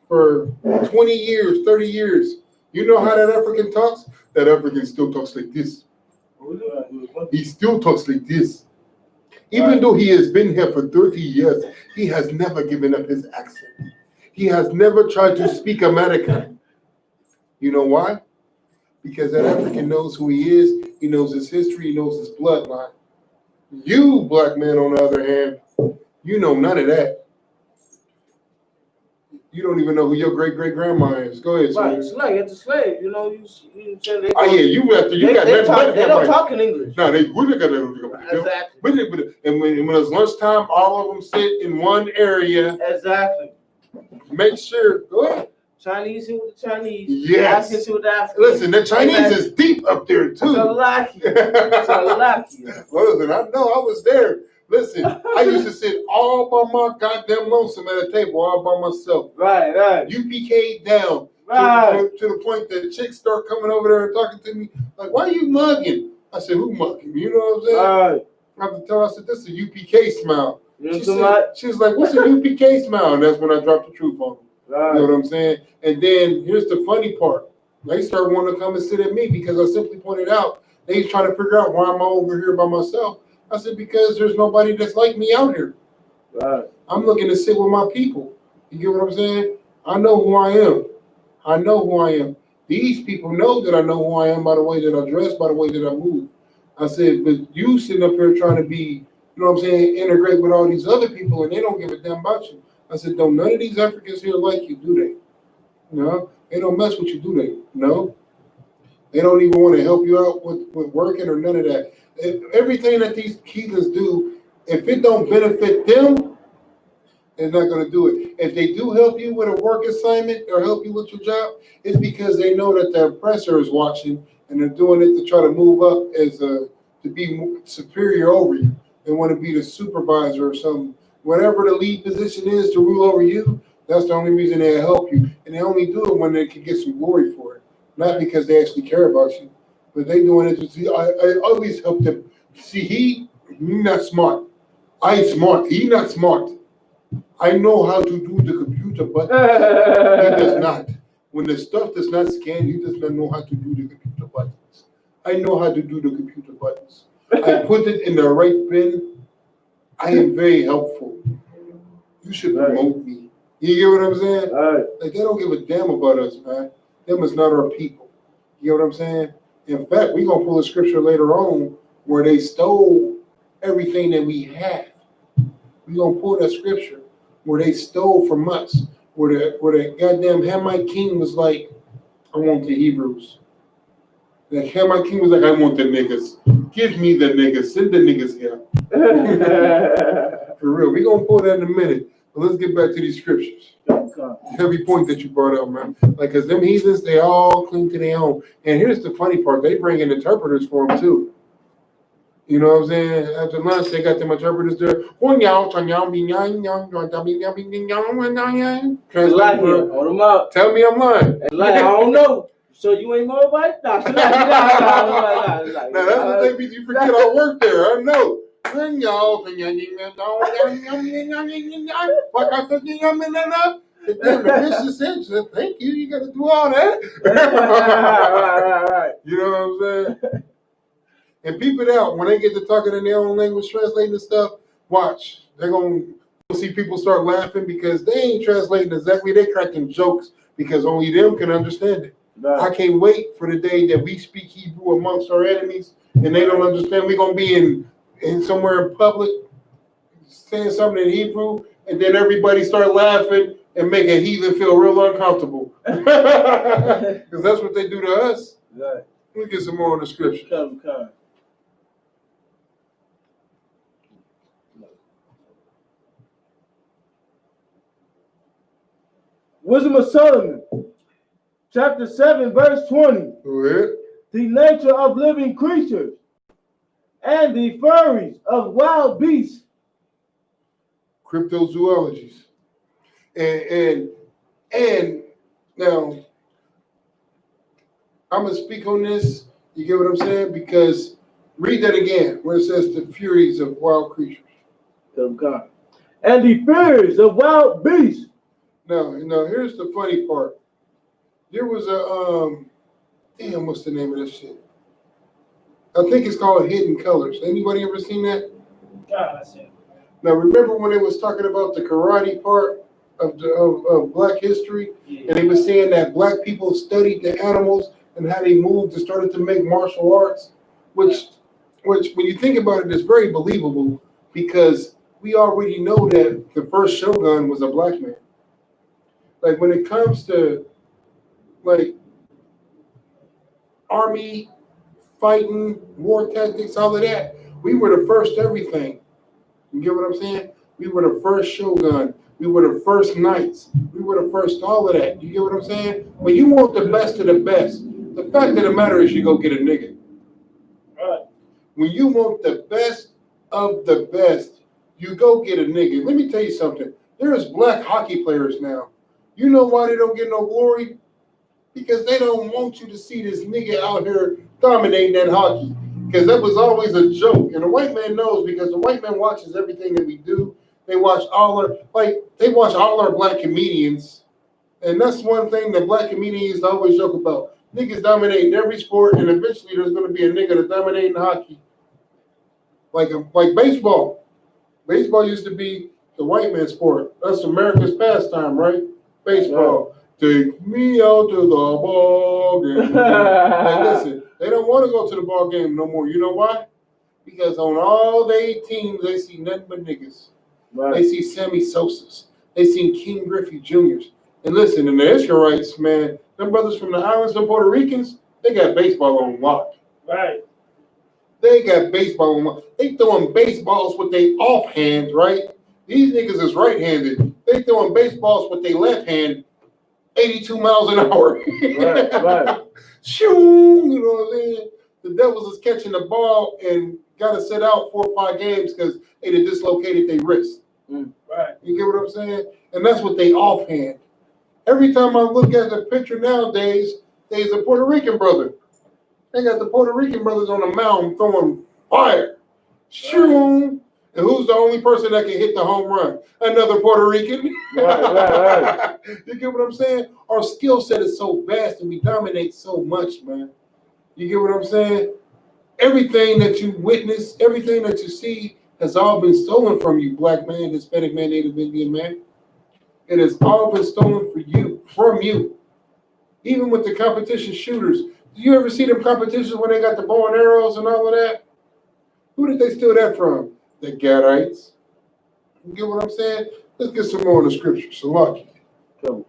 20 years, 30 years. You know how that African talks? That African still talks like this. He still talks like this. Even though he has been here for 30 years, he has never given up his accent. He has never tried to speak American. You know why? Because that African knows who he is, he knows his history, he knows his bloodline. You, black man, on the other hand, you know none of that. You don't even know who your great-great-grandma is. Go ahead, right, it's a slave. You know, you they oh yeah, you got to. They don't talk in English. No, we look at it. Exactly. And when it's lunchtime, all of them sit in one area. Exactly. Make sure. Go ahead. Chinese sit with the Chinese. Yes. African sit with the African. Listen, the Chinese is deep up there too. So lucky. Well, listen, I know I was there. Listen, I used to sit all by my goddamn lonesome at a table all by myself. Right. UPK down. Right. To the point that chicks start coming over there and talking to me. Like, why are you mugging? I said, who mugging? You know what I'm saying? Right. I have to tell her, I said, this is a UPK smile. You know She was like, what's a UPK smile? And that's when I dropped the truth on them. You know what I'm saying? And then here's the funny part. They start wanting to come and sit at me because I simply pointed out they trying to figure out why I'm over here by myself. I said, because there's nobody that's like me out here. Right. I'm looking to sit with my people. You get what I'm saying? I know who I am. I know who I am. These people know that I know who I am by the way that I dress, by the way that I move. I said, but you sitting up here trying to be, you know what I'm saying, integrate with all these other people and they don't give a damn about you. I said, don't none of these Africans here like you, do they? No, they don't mess with you, do they? No. They don't even want to help you out with working or none of that. Everything that these heathens do, if it don't benefit them, they're not going to do it. If they do help you with a work assignment or help you with your job, it's because they know that the oppressor is watching and they're doing it to try to move up as to be superior over you. They want to be the supervisor or something. Whatever the lead position is to rule over you, that's the only reason they help you. And they only do it when they can get some glory for it. Not because they actually care about you, but they doing it to see. I always help them. See, he not smart. I smart. He not smart. I know how to do the computer, but he does not. When the stuff does not scan, he does not know how to do the computer buttons. I know how to do the computer buttons. I put it in the right bin. I am very helpful. You should promote me. You get what I'm saying? Like, they don't give a damn about us, man. Them is not our people. You know what I'm saying? In fact, we're going to pull a scripture later on where they stole everything that we have. We're going to pull that scripture where they stole from us, where the goddamn Hamite king was like, I want the Hebrews. The Hamite king was like, I want the niggas. Give me the niggas. Send the niggas here. For real. We're going to pull that in a minute. But let's get back to these scriptures. Heavy point that you brought up, man. Like, because them heathens, they all cling to their own. And here's the funny part. They bring in interpreters for them, too. You know what I'm saying? After lunch, they got them interpreters there. Translate for, hold them up. tell me I'm lying. Like, I don't know. So you ain't more white? Nah, Now, that's what they be. You forget I work there. I know. Thank you. You got to do all that. Right. You know what I'm saying? And peep it out. When they get to talking in their own language, translating the stuff, watch. They're going to see people start laughing because they ain't translating exactly. They're cracking jokes because only them can understand it. Right. I can't wait for the day that we speak Hebrew amongst our enemies and they don't understand. We're going to be in somewhere in public saying something in Hebrew and then everybody start laughing and make a heathen feel real uncomfortable. Because that's what they do to us. Right. Let me get some more on the scripture. Come. Wisdom of Solomon, chapter 7, verse 20. Go ahead. The nature of living creatures and the furries of wild beasts. Cryptozoologies. And now, I'm going to speak on this. You get what I'm saying? Because read that again, where it says the furies of wild creatures. Of God. And the furries of wild beasts. Now, here's the funny part. There was a, damn, what's the name of this shit? I think it's called Hidden Colors. Anybody ever seen that? God, I see. Now, remember when they was talking about the karate part of Black history? Yeah. And they were saying that Black people studied the animals and how they moved and started to make martial arts, which when you think about it, is very believable because we already know that the first shogun was a Black man. Like, when it comes to, like, army, fighting, war tactics, all of that, we were the first everything. You get what I'm saying? We were the first shogun. We were the first knights. We were the first all of that. You get what I'm saying? When you want the best of the best, the fact of the matter is you go get a nigga. Right. When you want the best of the best, you go get a nigga. Let me tell you something. There's Black hockey players now. You know why they don't get no glory? Because they don't want you to see this nigga out here dominating that hockey. Because that was always a joke. And the white man knows because the white man watches everything that we do. They watch all our Black comedians And that's one thing the black community used to always joke about. Niggas dominating every sport, and eventually there's going to be a nigga that's dominating hockey. Like baseball. Baseball used to be the white man's sport. That's America's pastime, right? Baseball. Take me out to the ball game. Like, listen, they don't want to go to the ball game no more. You know why? Because on all they teams, they see nothing but niggas. Right. They see Sammy Sosa's. They see King Griffey Jr.'s. And listen, and the Israelites, man, them brothers from the islands, them Puerto Ricans, they got baseball on lock. Right. They got baseball on lock. They throwing baseballs with their off hands, right? These niggas is right-handed. They throwing baseballs with their left hand, 82 miles an hour. Right. Shoo, you know what I'm saying? The Devils is catching the ball and got to sit out 4 or 5 games because they had dislocated their wrist. Right. You get what I'm saying? And that's what they offhand. Every time I look at the picture nowadays, there's a Puerto Rican brother. They got the Puerto Rican brothers on the mound throwing fire. Shoo! And who's the only person that can hit the home run? Another Puerto Rican. Right. You get what I'm saying? Our skill set is so vast and we dominate so much, man. You get what I'm saying? Everything that you witness, everything that you see has all been stolen from you, black man, Hispanic man, Native Indian man. It has all been stolen from you. Even with the competition shooters. Do you ever see them competitions when they got the bow and arrows and all of that? Who did they steal that from? The Gadites. You get what I'm saying? Let's get some more in the scripture. Salaki. Come.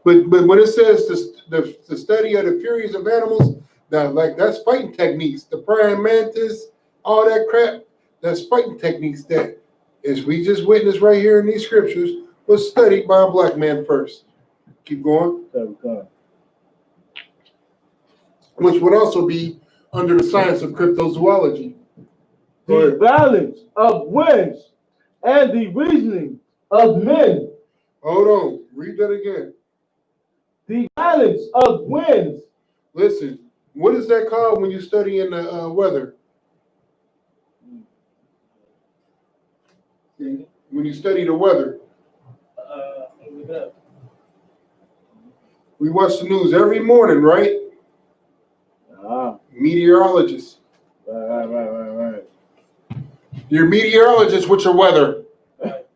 But when it says the study of the furies of animals, that's fighting techniques. The praying mantis, all that crap, that's fighting techniques that, as we just witnessed right here in these scriptures, was studied by a black man first. Keep going. Come. Which would also be under the science of cryptozoology. The balance of winds and the reasoning of men. Hold on. Read that again. The balance of winds. Listen, what is that called when you study in the weather? When you study the weather. We watch the news every morning, right? Meteorologist. Right. Your meteorologist with your weather.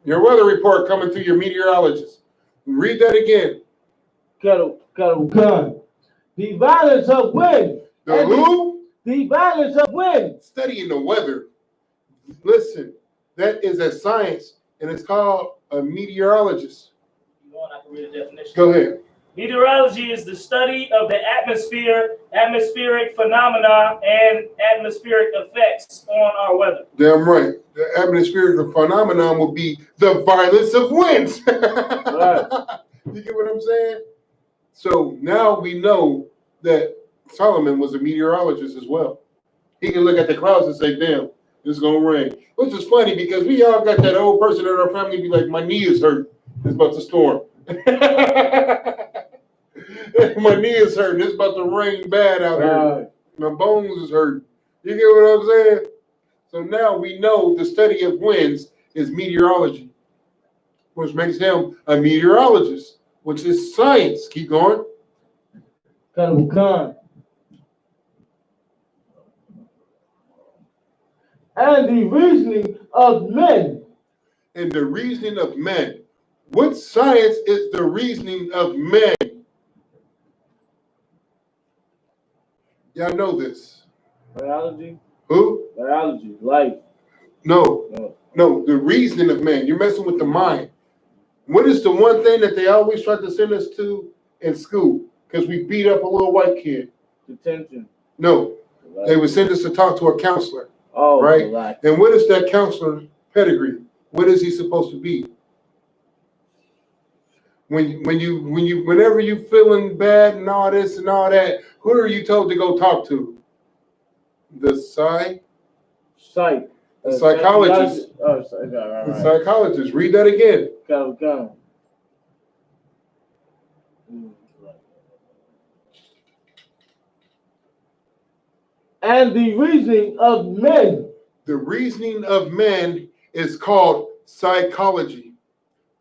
Your weather report coming through your meteorologist. Read that again. Come. The violence of wind. The who? The violence of wind. Studying the weather. Listen, that is a science, and it's called a meteorologist. You want, I can read the definition. Go ahead. Meteorology is the study of the atmosphere, atmospheric phenomena, and atmospheric effects on our weather. Damn right. The atmospheric phenomenon will be the violence of winds. Right. You get what I'm saying? So now we know that Solomon was a meteorologist as well. He can look at the clouds and say, damn, it's going to rain. Which is funny because we all got that old person in our family be like, my knee is hurt. It's about to storm. My knee is hurting. It's about to rain bad out here. My bones is hurting. You get what I'm saying? So now we know the study of winds is meteorology, which makes him a meteorologist, which is science. Keep going. Come. And the reasoning of men. And the reasoning of men. What science is the reasoning of men? Y'all know this. Biology? Who? Biology. Life. No. The reasoning of man. You're messing with the mind. What is the one thing that they always try to send us to in school? Because we beat up a little white kid. Detention. No. They would send us to talk to a counselor. Oh, right? Life. And what is that counselor's pedigree? What is he supposed to be? Whenever you feeling bad and all this and all that, who are you told to go talk to? The psychologist. Right. The psychologist. Read that again. Come. And the reasoning of men. The reasoning of men is called psychology,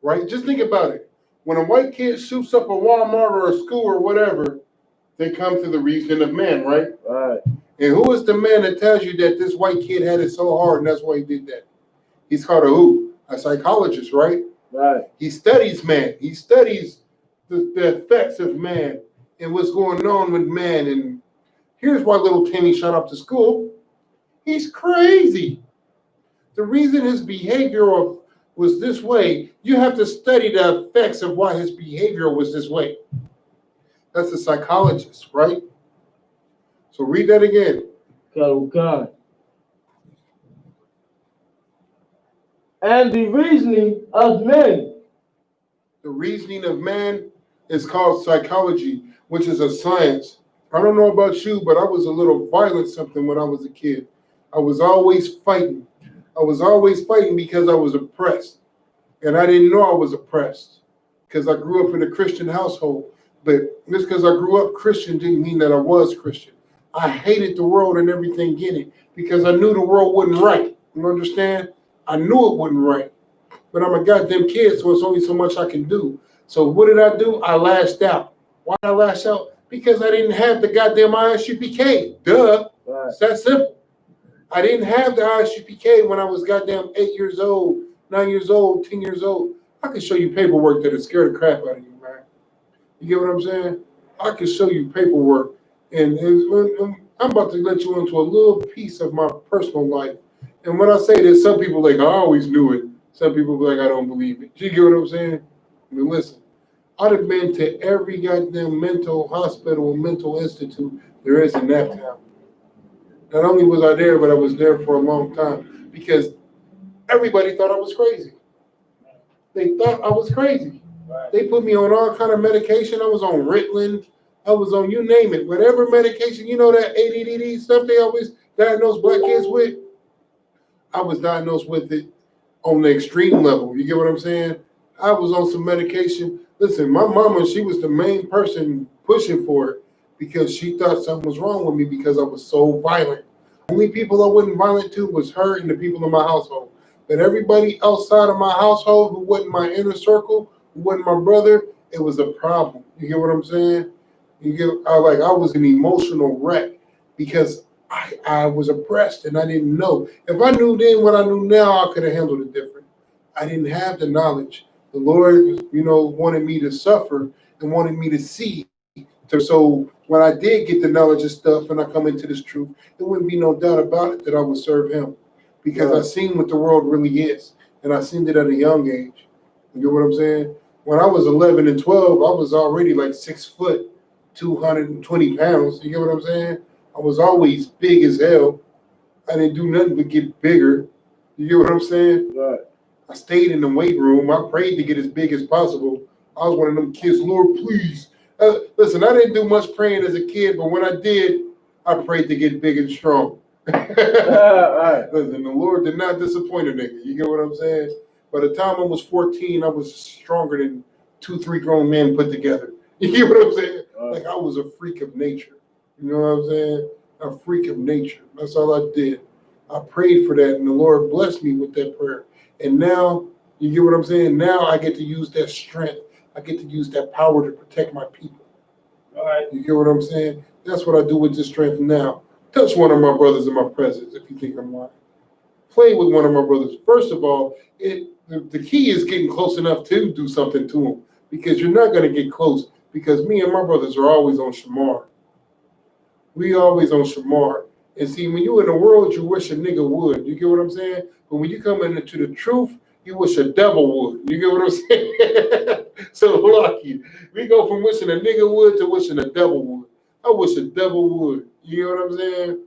right? Just think about it. When a white kid shoots up a Walmart or a school or whatever, they come to the reasoning of man, right? Right. And who is the man that tells you that this white kid had it so hard and that's why he did that? He's called a who? A psychologist, right? Right. He studies man. He studies the effects of man and what's going on with man. And here's why little Timmy shot up to school. He's crazy. The reason his behavior was this way, you have to study the effects of why his behavior was this way. That's a psychologist, right? So read that again. God. And the reasoning of men. The reasoning of man is called psychology, which is a science. I don't know about you, but I was a little violent something when I was a kid. I was always fighting. I was always fighting because I was oppressed. And I didn't know I was oppressed because I grew up in a Christian household. But just because I grew up Christian didn't mean that I was Christian. I hated the world and everything in it because I knew the world wasn't right. You understand? I knew it wasn't right. But I'm a goddamn kid, so it's only so much I can do. So what did I do? I lashed out. Why did I lash out? Because I didn't have the goddamn ISUPK. Duh. Right. It's that simple. I didn't have the ISUPK when I was goddamn 8 years old, 9 years old, 10 years old. I can show you paperwork that would scare the crap out of you, man. You get what I'm saying? I can show you paperwork. And I'm about to let you into a little piece of my personal life. And when I say this, some people like, I always knew it. Some people be like, I don't believe it. You get what I'm saying? I mean, listen, I'd have been to every goddamn mental hospital, mental institute there is in that town. Not only was I there, but I was there for a long time because everybody thought I was crazy. They thought I was crazy. Right. They put me on all kind of medication. I was on Ritalin. I was on, you name it, whatever medication, you know, that ADD stuff they always diagnose black kids with. I was diagnosed with it on the extreme level. You get what I'm saying? I was on some medication. Listen, my mama, she was the main person pushing for it because she thought something was wrong with me because I was so violent. The only people I wasn't violent to was her and the people in my household. But everybody outside of my household who wasn't my inner circle, who wasn't my brother, it was a problem. You get what I'm saying? I was an emotional wreck because I was oppressed and I didn't know. If I knew then what I knew now, I could have handled it different. I didn't have the knowledge. The Lord, wanted me to suffer and wanted me to see. So when I did get the knowledge of stuff and I come into this truth, there wouldn't be no doubt about it that I would serve Him because I seen what the world really is, and I seen it at a young age. You get what I'm saying? When I was 11 and 12, I was already like 6 foot, 220 pounds. You get what I'm saying? I was always big as hell. I didn't do nothing but get bigger. You get what I'm saying? Right. I stayed in the weight room. I prayed to get as big as possible. I was one of them kids, Lord, please. Listen, I didn't do much praying as a kid, but when I did, I prayed to get big and strong. Right. Listen, the Lord did not disappoint a nigga. You get what I'm saying? By the time I was 14, I was stronger than 2-3 grown men put together. You get what I'm saying? Like I was a freak of nature. You know what I'm saying? A freak of nature. That's all I did. I prayed for that, and the Lord blessed me with that prayer. And now, you get what I'm saying? Now I get to use that strength. I get to use that power to protect my people. All right. You get what I'm saying? That's what I do with this strength now. Touch one of my brothers in my presence if you think I'm lying. Play with one of my brothers. First of all, the key is getting close enough to do something to them because you're not going to get close because me and my brothers are always on Shamar. We always on Shamar. And see, when you in the world, you wish a nigga would. You get what I'm saying? But when you come into the truth, you wish a devil would. You get what I'm saying? So lucky. We go from wishing a nigga would to wishing a devil would. I wish a devil would. You get what I'm saying?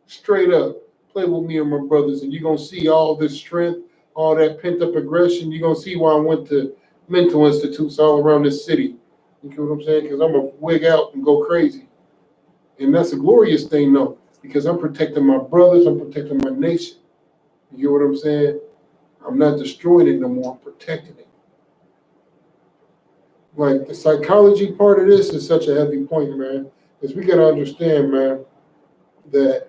Straight up. Play with me and my brothers, and you're going to see all this strength, all that pent-up aggression. You're going to see why I went to mental institutes all around this city. You get what I'm saying? Because I'm going to wig out and go crazy. And that's a glorious thing, though, because I'm protecting my brothers. I'm protecting my nation. You get what I'm saying? I'm not destroying it no more. I'm protecting it. Like, the psychology part of this is such a heavy point, man. Because we got to understand, man, that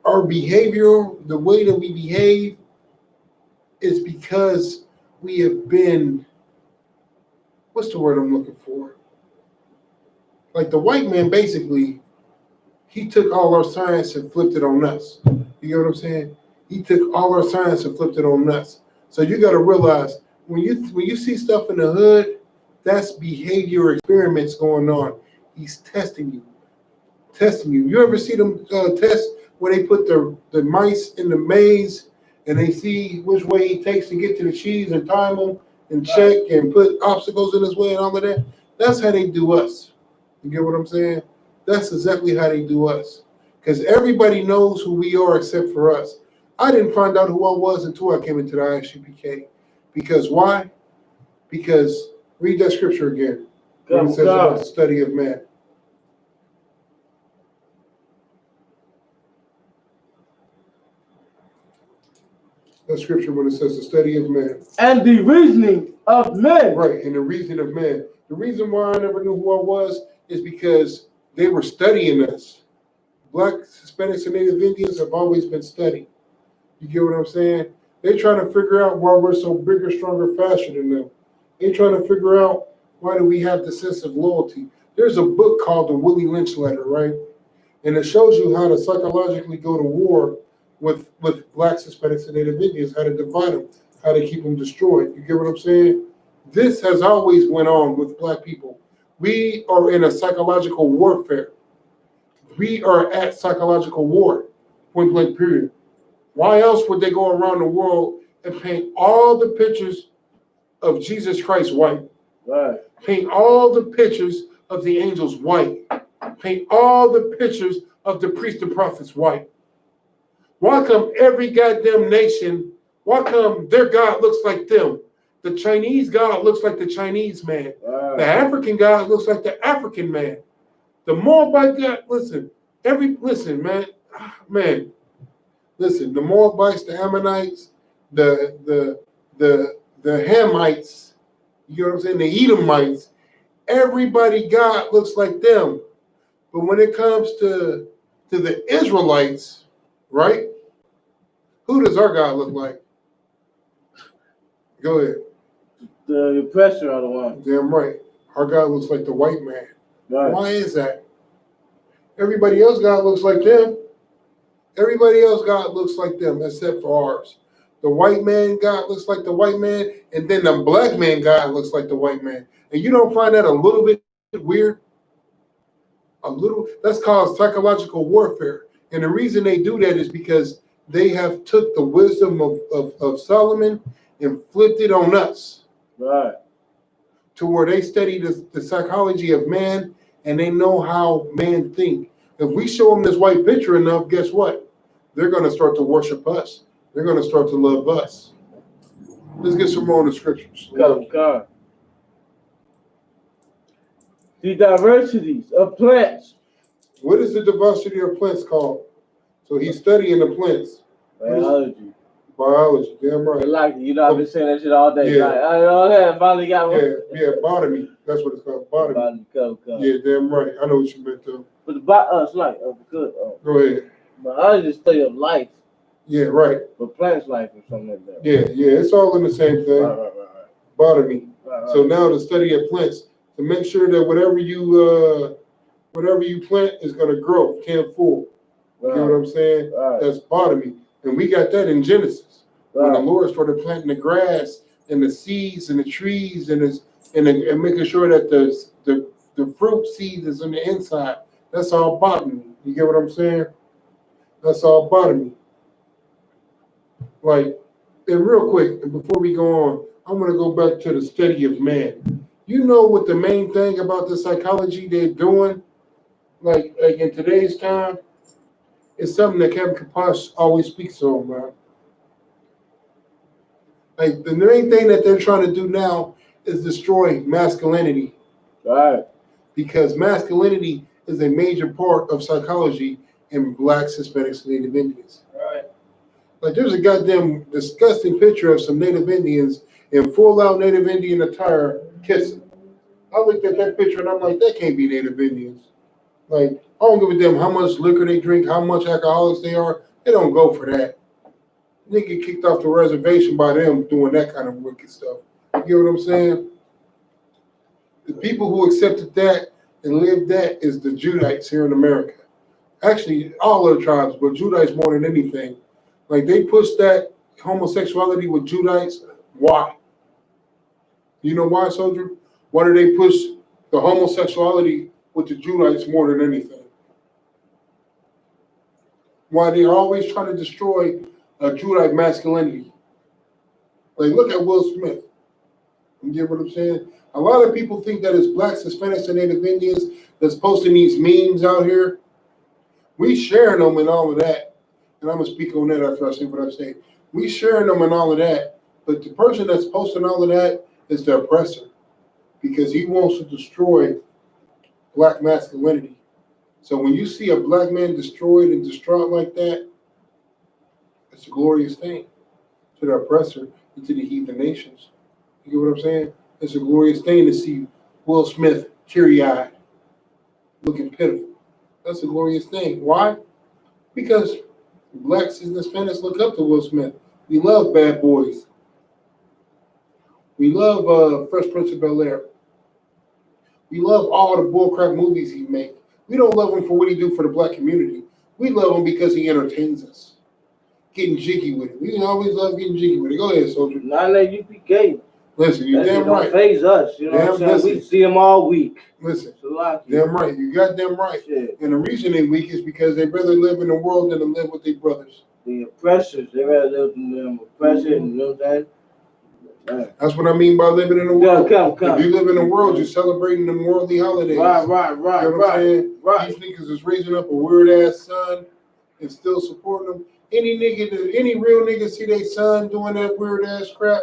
our behavior, the way that we behave, is because we have been what's the word I'm looking for? Like the white man basically, he took all our science and flipped it on us. You get what I'm saying? He took all our science and flipped it on us. So you got to realize when you see stuff in the hood, that's behavior experiments going on. He's testing you. You ever see them test where they put the mice in the maze and they see which way he takes to get to the cheese and time them and check and put obstacles in his way and all of that? That's how they do us. You get what I'm saying? That's exactly how they do us. Because everybody knows who we are except for us. I didn't find out who I was until I came into the I.S.U.P.K. Because why? Because read that scripture again. When it says about the study of man. That scripture when it says the study of man. And the reasoning of men. Right, and the reasoning of man. The reason why I never knew who I was is because they were studying us. Blacks, Hispanics, and Native Indians have always been studied. You get what I'm saying? They're trying to figure out why we're so bigger, stronger, faster than them. They're trying to figure out why do we have the sense of loyalty. There's a book called The Willie Lynch Letter, right? And it shows you how to psychologically go to war with blacks, Hispanics, and Native Indians, how to divide them, how to keep them destroyed. You get what I'm saying? This has always went on with black people. We are in a psychological warfare. We are at psychological war, point blank period. Why else would they go around the world and paint all the pictures of Jesus Christ white? Right. Paint all the pictures of the angels white. Paint all the pictures of the priests and prophets white. Why come every goddamn nation, why come their God looks like them? The Chinese God looks like the Chinese man. Right. The African God looks like the African man. The Moabite God, listen, man, listen, the Moabites, the Ammonites, the Hamites, you know what I'm saying, the Edomites, everybody God looks like them. But when it comes to the Israelites, right? Who does our God look like? Go ahead. The oppressor are the one. Damn right. Our God looks like the white man. Right. Why is that? Everybody else God looks like them. Everybody else God looks like them except for ours. The white man God looks like the white man, and then the black man God looks like the white man. And you don't find that a little bit weird? A little? That's called psychological warfare. And the reason they do that is because they have took the wisdom of Solomon and flipped it on us. Right. To where they study the psychology of man and they know how man think. If we show them this white picture enough, guess what? They're going to start to worship us. They're going to start to love us. Let's get some more on the scriptures. God. The diversities of plants. What is the diversity of plants called? So he's studying the plants. Biology. Biology, damn right. I like it. You know, I've been saying that shit all day. Yeah. Like, I finally got one. Yeah, botany. That's what it's called. Botany. Yeah, damn right. I know what you meant though. But the Go ahead. biology is study of life. Yeah, right. But plants life or something like that. Yeah, it's all in the same thing. Right. Botany. Right. So now the study of plants to make sure that whatever you plant is gonna grow, can't fool. You know what I'm saying? Right. That's botany. And we got that in Genesis. When the Lord started planting the grass and the seeds and the trees and making sure that the fruit seed is on the inside. That's all botany. You get what I'm saying? That's all botany. Like, and real quick, and before we go on, I want to go back to the study of man. You know what the main thing about the psychology they're doing, like in today's time, is something that Kevin Kaposh always speaks on, man. Like the main thing that they're trying to do now is destroy masculinity. Right. Because masculinity is a major part of psychology in blacks, Hispanics, and Native Indians. Right. Like there's a goddamn disgusting picture of some Native Indians in full-out Native Indian attire kissing. I looked at that picture and I'm like, that can't be Native Indians. Like, I don't give a damn how much liquor they drink, how much alcoholics they are. They don't go for that. They get kicked off the reservation by them doing that kind of wicked stuff. You get what I'm saying? people who accepted that and lived that is the Judites here in America. Actually, all other tribes, but Judites more than anything. Like they push that homosexuality with Judites. Why? You know why, soldier? Why do they push the homosexuality with the Judites more than anything? Why they're always trying to destroy a Judite masculinity? Like, look at Will Smith. You get what I'm saying? A lot of people think that it's blacks, Hispanics, and Native Indians that's posting these memes out here. We sharing them and all of that. And I'm going to speak on that after I say what I'm saying. We sharing them and all of that. But the person that's posting all of that is the oppressor because he wants to destroy black masculinity. So when you see a black man destroyed and distraught like that, it's a glorious thing to the oppressor and to the heathen nations. You get what I'm saying? It's a glorious thing to see Will Smith teary-eyed, looking pitiful. That's a glorious thing. Why? Because blacks and Hispanics look up to Will Smith. We love Bad Boys. We love Fresh Prince of Bel-Air. We love all the bullcrap movies he makes. We don't love him for what he do for the black community. We love him because he entertains us. Getting jiggy with it. We always love getting jiggy with it. Go ahead, soldier. Not that UPK. Listen, you're damn right. Don't phase us. You know what I'm saying? Listen. We see them all week. Listen, damn right. You got them right. Shit. And the reason they weak is because they rather live in the world than to live with their brothers. The oppressors, they rather live in them oppressors. You know what I'm saying? That's what I mean by living in the world. Come. If you live in the world, you're celebrating them worldly holidays. Right. You know what I'm saying? These niggas is raising up a weird ass son and still supporting them. Any real nigga see their son doing that weird ass crap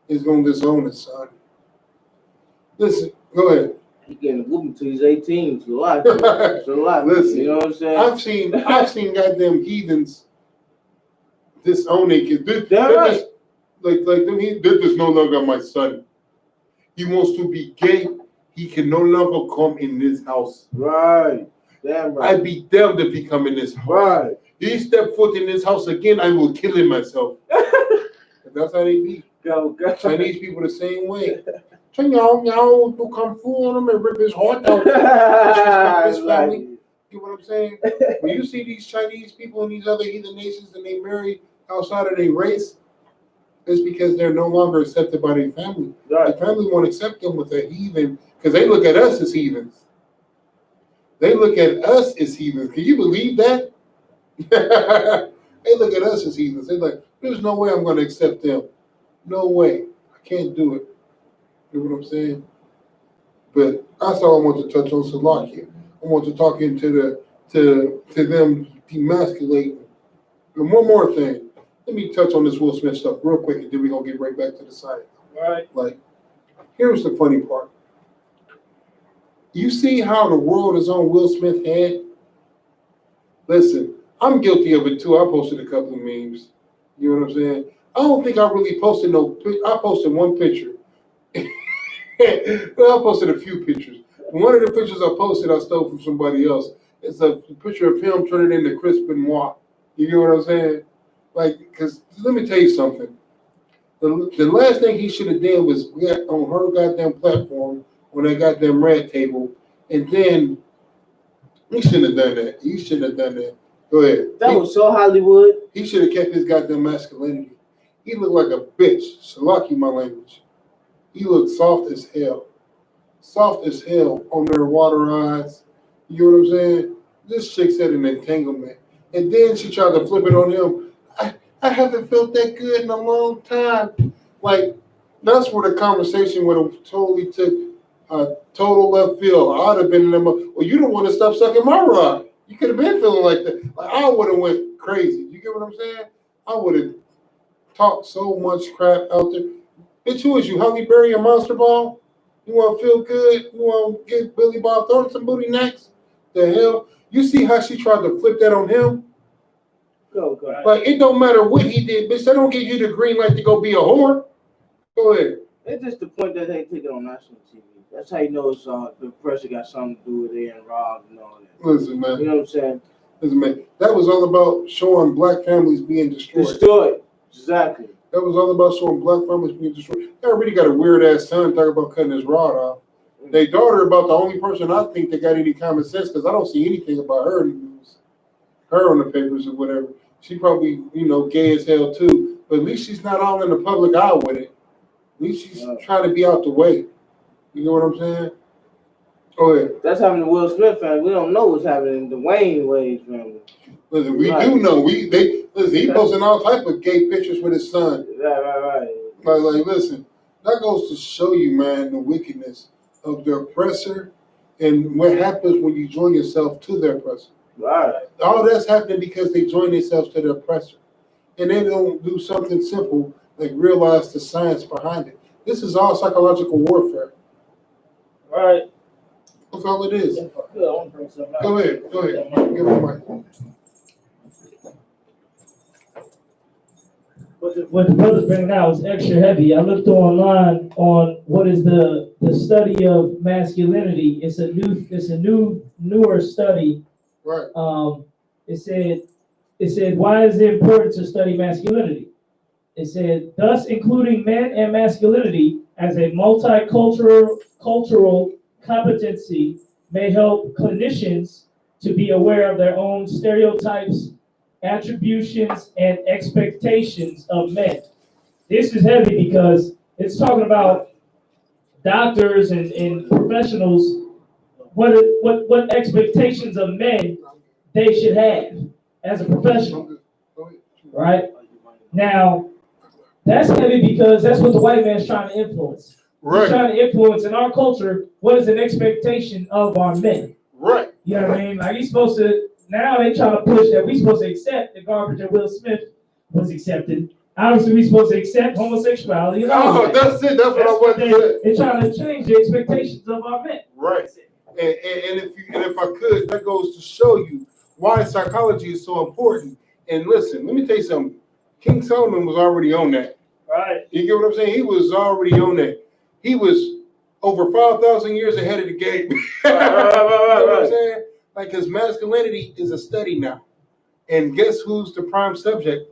is gonna disown his son. Listen, go ahead. He getting a whooping till he's 18. It's a lot. It's a lot. Listen, you know what I'm saying? I've seen goddamn heathens disown their kids. They're right. Like them, they're just no longer my son. He wants to be gay. He can no longer come in this house. Right. Damn right. I'd be damned if he come in this house. Right. He step foot in this house again, I will kill him myself. That's how they be. Go. Chinese people the same way. Y'all do kung fu on him and rip his heart out. His family. You know what I'm saying? When you see these Chinese people and these other heathen nations and they marry outside of their race, it's because they're no longer accepted by their family. Right. The family won't accept them with a heathen because they look at us as heathens. They look at us as heathens. Can you believe that? They look at us as heathens. They're like, there's no way I'm going to accept them. No way. I can't do it. You know what I'm saying? But that's all I want to touch on Salakia. I want to talk into them demasculating. And one more thing. Let me touch on this Will Smith stuff real quick, and then we're going to get right back to the science. All right. Like, here's the funny part. You see how the world is on Will Smith's head? Listen, I'm guilty of it too. I posted a couple of memes. You know what I'm saying? I don't think I really posted I posted one picture. Well, I posted a few pictures. One of the pictures I posted, I stole from somebody else. It's a picture of him turning into Chris Benoit. You know what I'm saying? Like, because let me tell you something. The last thing he should have done was get on her goddamn platform on that goddamn red table, and then he shouldn't have done that. He shouldn't have done that. Go ahead. That was so Hollywood. He should have kept his goddamn masculinity. He looked like a bitch. Salaki my language. He looked soft as hell. Soft as hell on their water eyes. You know what I'm saying? This chick said an entanglement. And then she tried to flip it on him. I haven't felt that good in a long time. Like, that's where the conversation would have totally took a total left field. I'd have been in them. Well, you don't want to stop sucking my rod. You could have been feeling like that. Like, I would have went crazy. You get what I'm saying? I would have talked so much crap out there. Bitch, who is you? Halle Berry and Monster Ball? You want to feel good? You want to get Billy Bob Thornton some booty next? The hell? You see how she tried to flip that on him? Go. Like, it don't matter what he did, bitch. They don't give you the green light to go be a whore. Go ahead. It's just the point that they take it on national TV. That's how you know it's the pressure got something to do with it and Rob and all that. Listen, man. You know what I'm saying? Listen, man. That was all about showing black families being destroyed. Exactly. That was all about showing black families being destroyed. I already got a weird ass son talking about cutting his rod off. Their daughter about the only person I think that got any common sense, because I don't see anything about her in the news, her on the papers or whatever. She probably, gay as hell too. But at least she's not all in the public eye with it. At least she's trying to be out the way. You know what I'm saying? Go ahead. That's happening to Will Smith family. We don't know what's happening in the Wayne Wade family. Listen, we do know. Listen, he posting all type of gay pictures with his son. Right. Like, listen, that goes to show you, man, the wickedness of the oppressor and what happens when you join yourself to the oppressor. Right. All that's happening because they join themselves to the oppressor. And they don't do something simple like realize the science behind it. This is all psychological warfare. Right. That's all it is. If I could, I want to bring something out. Go ahead. Give me the mic. What the brother's bringing out is extra heavy. I looked online on what is the study of masculinity. It's a newer study. Right. It said why is it important to study masculinity? It said thus including men and masculinity as a cultural competency may help clinicians to be aware of their own stereotypes, attributions, and expectations of men. This is heavy because it's talking about doctors and professionals, what expectations of men they should have as a professional, right? Now, that's heavy because that's what the white man's trying to influence. Right. He's trying to influence in our culture what is an expectation of our men. Right. You know what I mean? Like he's supposed to, now they trying to push that we supposed to accept the garbage that Will Smith was accepted. Obviously, we supposed to accept homosexuality. Oh, that's it. That's what I want to say. They're trying to change the expectations of our men. Right. And if I could, that goes to show you why psychology is so important. And listen, let me tell you something. King Solomon was already on that. Right. You get what I'm saying? He was already on that. He was over 5,000 years ahead of the game. Right. You know what I'm saying? Like his masculinity is a study now. And guess who's the prime subject?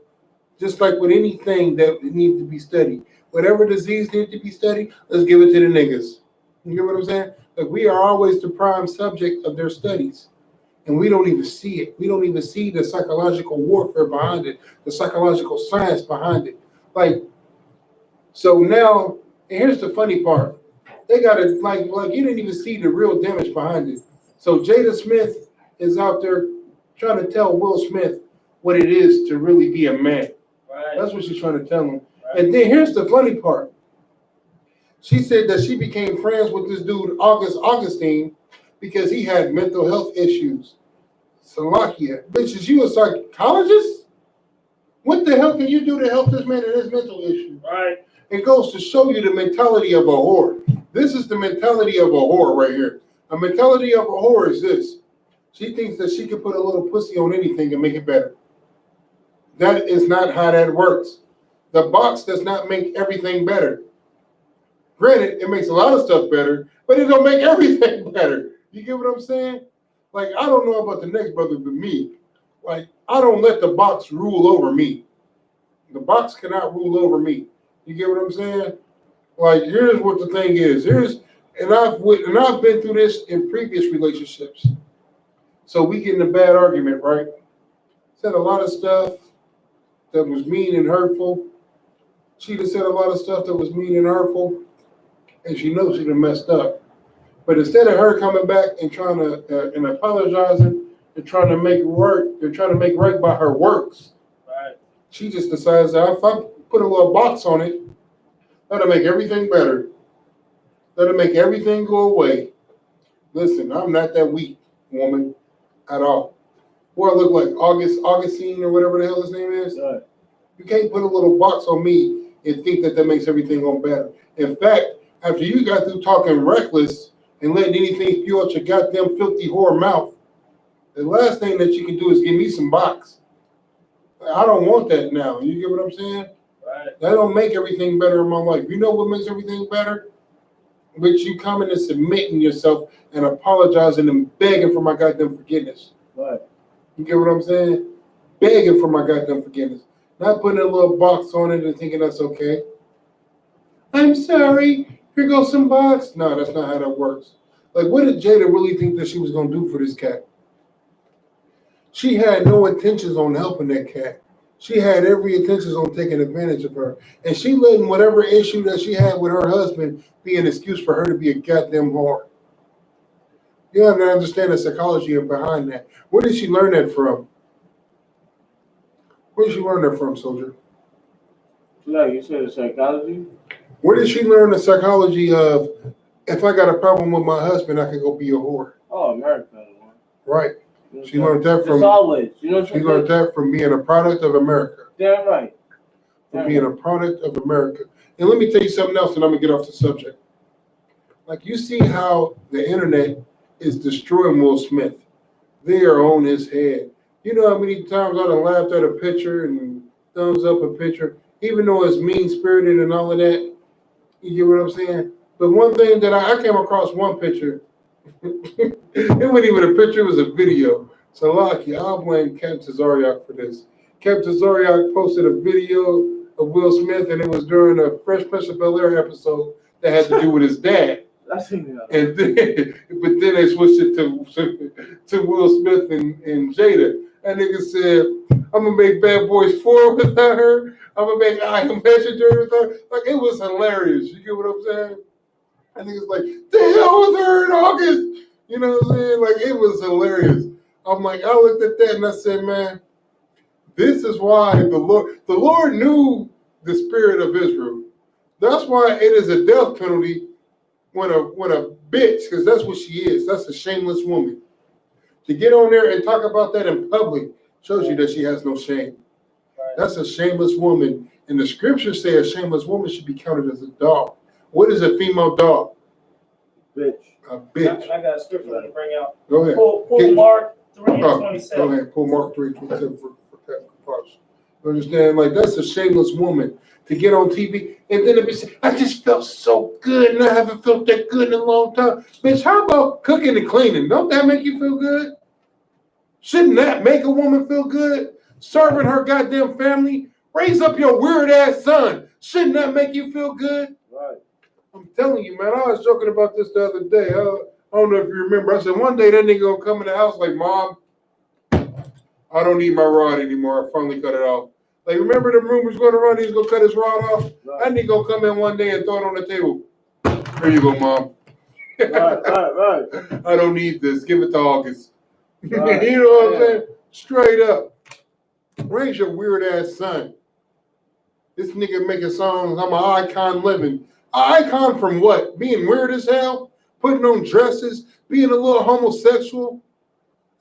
Just like with anything that needs to be studied. Whatever disease needs to be studied, let's give it to the niggas. You get what I'm saying? Like we are always the prime subject of their studies. And we don't even see it. We don't even see the psychological warfare behind it, the psychological science behind it. Like, so now, and here's the funny part. They got it, like you didn't even see the real damage behind it. So Jada Smith is out there trying to tell Will Smith what it is to really be a man. Right. That's what she's trying to tell him. Right. And then here's the funny part. She said that she became friends with this dude, Augustine, because he had mental health issues. Salakia. Bitch, is you a psychologist? What the hell can you do to help this man in his mental issues? Right. It goes to show you the mentality of a whore. This is the mentality of a whore right here. A mentality of a whore is this. She thinks that she can put a little pussy on anything and make it better. That is not how that works. The box does not make everything better. Granted, it makes a lot of stuff better, but it don't make everything better. You get what I'm saying? Like, I don't know about the next brother, but me. Like, I don't let the box rule over me. The box cannot rule over me. You get what I'm saying? Like, here's what the thing is. And I've been through this in previous relationships. So we get in a bad argument, right? Said a lot of stuff that was mean and hurtful. She done said a lot of stuff that was mean and hurtful, and she knows she done messed up. But instead of her coming back and trying to and apologizing and trying to make right by her works, Right. she just decides that if I put a little box on it, that'll make everything better. That'll make everything go away. Listen, I'm not that weak, woman, at all. What I look like, Augustine or whatever the hell his name is? Right. You can't put a little box on me and think that makes everything go better. In fact, after you got through talking reckless and letting anything spew out your goddamn filthy whore mouth, the last thing that you can do is give me some box. I don't want that now. You get what I'm saying? Right. That don't make everything better in my life. You know what makes everything better? But you coming and submitting yourself and apologizing and begging for my goddamn forgiveness. Right. You get what I'm saying? Begging for my goddamn forgiveness. Not putting a little box on it and thinking that's okay. I'm sorry. Here goes some box. No, that's not how that works. Like, what did Jada really think that she was gonna do for this cat? She had no intentions on helping that cat. She had every intentions on taking advantage of her. And she letting whatever issue that she had with her husband be an excuse for her to be a goddamn whore. You have to understand the psychology behind that. Where did she learn that from? Where did she learn that from, soldier? Like you said, the psychology? Where did she learn the psychology of, if I got a problem with my husband, I could go be a whore? Oh, America. Right. She learned that from. It's always. You know. She learned that from being a product of America. Damn right. From being a product of America. And let me tell you something else, and I'm gonna get off the subject. Like, you see how the internet is destroying Will Smith. They are on his head. You know how many times I done laughed at a picture and thumbs up a picture, even though it's mean spirited and all of that. You get what I'm saying? But one thing that I came across one picture. It wasn't even a picture, it was a video. So lucky, I'll blame Captain Zariak for this. Captain Zariak posted a video of Will Smith, and it was during a Fresh Prince of Bel-Air episode that had to do with his dad. I seen that. And then, but then they switched it to Will Smith and Jada. That nigga said, I'm gonna make Bad Boys 4 without her. I'm gonna make I Am Legendary without her. Like, it was hilarious. You get what I'm saying? I think it's like, the hell with her in August? You know what I'm saying? Like, it was hilarious. I'm like, I looked at that and I said, man, this is why the Lord knew the spirit of Israel. That's why it is a death penalty when a bitch, because that's what she is. That's a shameless woman. To get on there and talk about that in public shows you that she has no shame. That's a shameless woman. And the scriptures say a shameless woman should be counted as a dog. What is a female dog? Bitch. A bitch. I got a scripture to bring out. Go ahead. Pull Mark 3:27. Go ahead. Pull Mark 3:27 for Pastor Pops. You understand? Like, that's a shameless woman to get on TV and then to be saying, I just felt so good and I haven't felt that good in a long time. Bitch, how about cooking and cleaning? Don't that make you feel good? Shouldn't that make a woman feel good? Serving her goddamn family? Raise up your weird ass son. Shouldn't that make you feel good? Right. I'm telling you, man, I was joking about this the other day. I don't know if you remember. I said, one day that nigga gonna come in the house like, Mom, I don't need my rod anymore. I finally cut it off. Like, remember the rumors going around, he's gonna cut his rod off? Right. That nigga gonna come in one day and throw it on the table. Here you go, Mom. Right. I don't need this. Give it to August. Right. You know what I'm saying? Straight up. Raise your weird ass son. This nigga making songs, I'm an icon living. An icon from what? Being weird as hell? Putting on dresses? Being a little homosexual?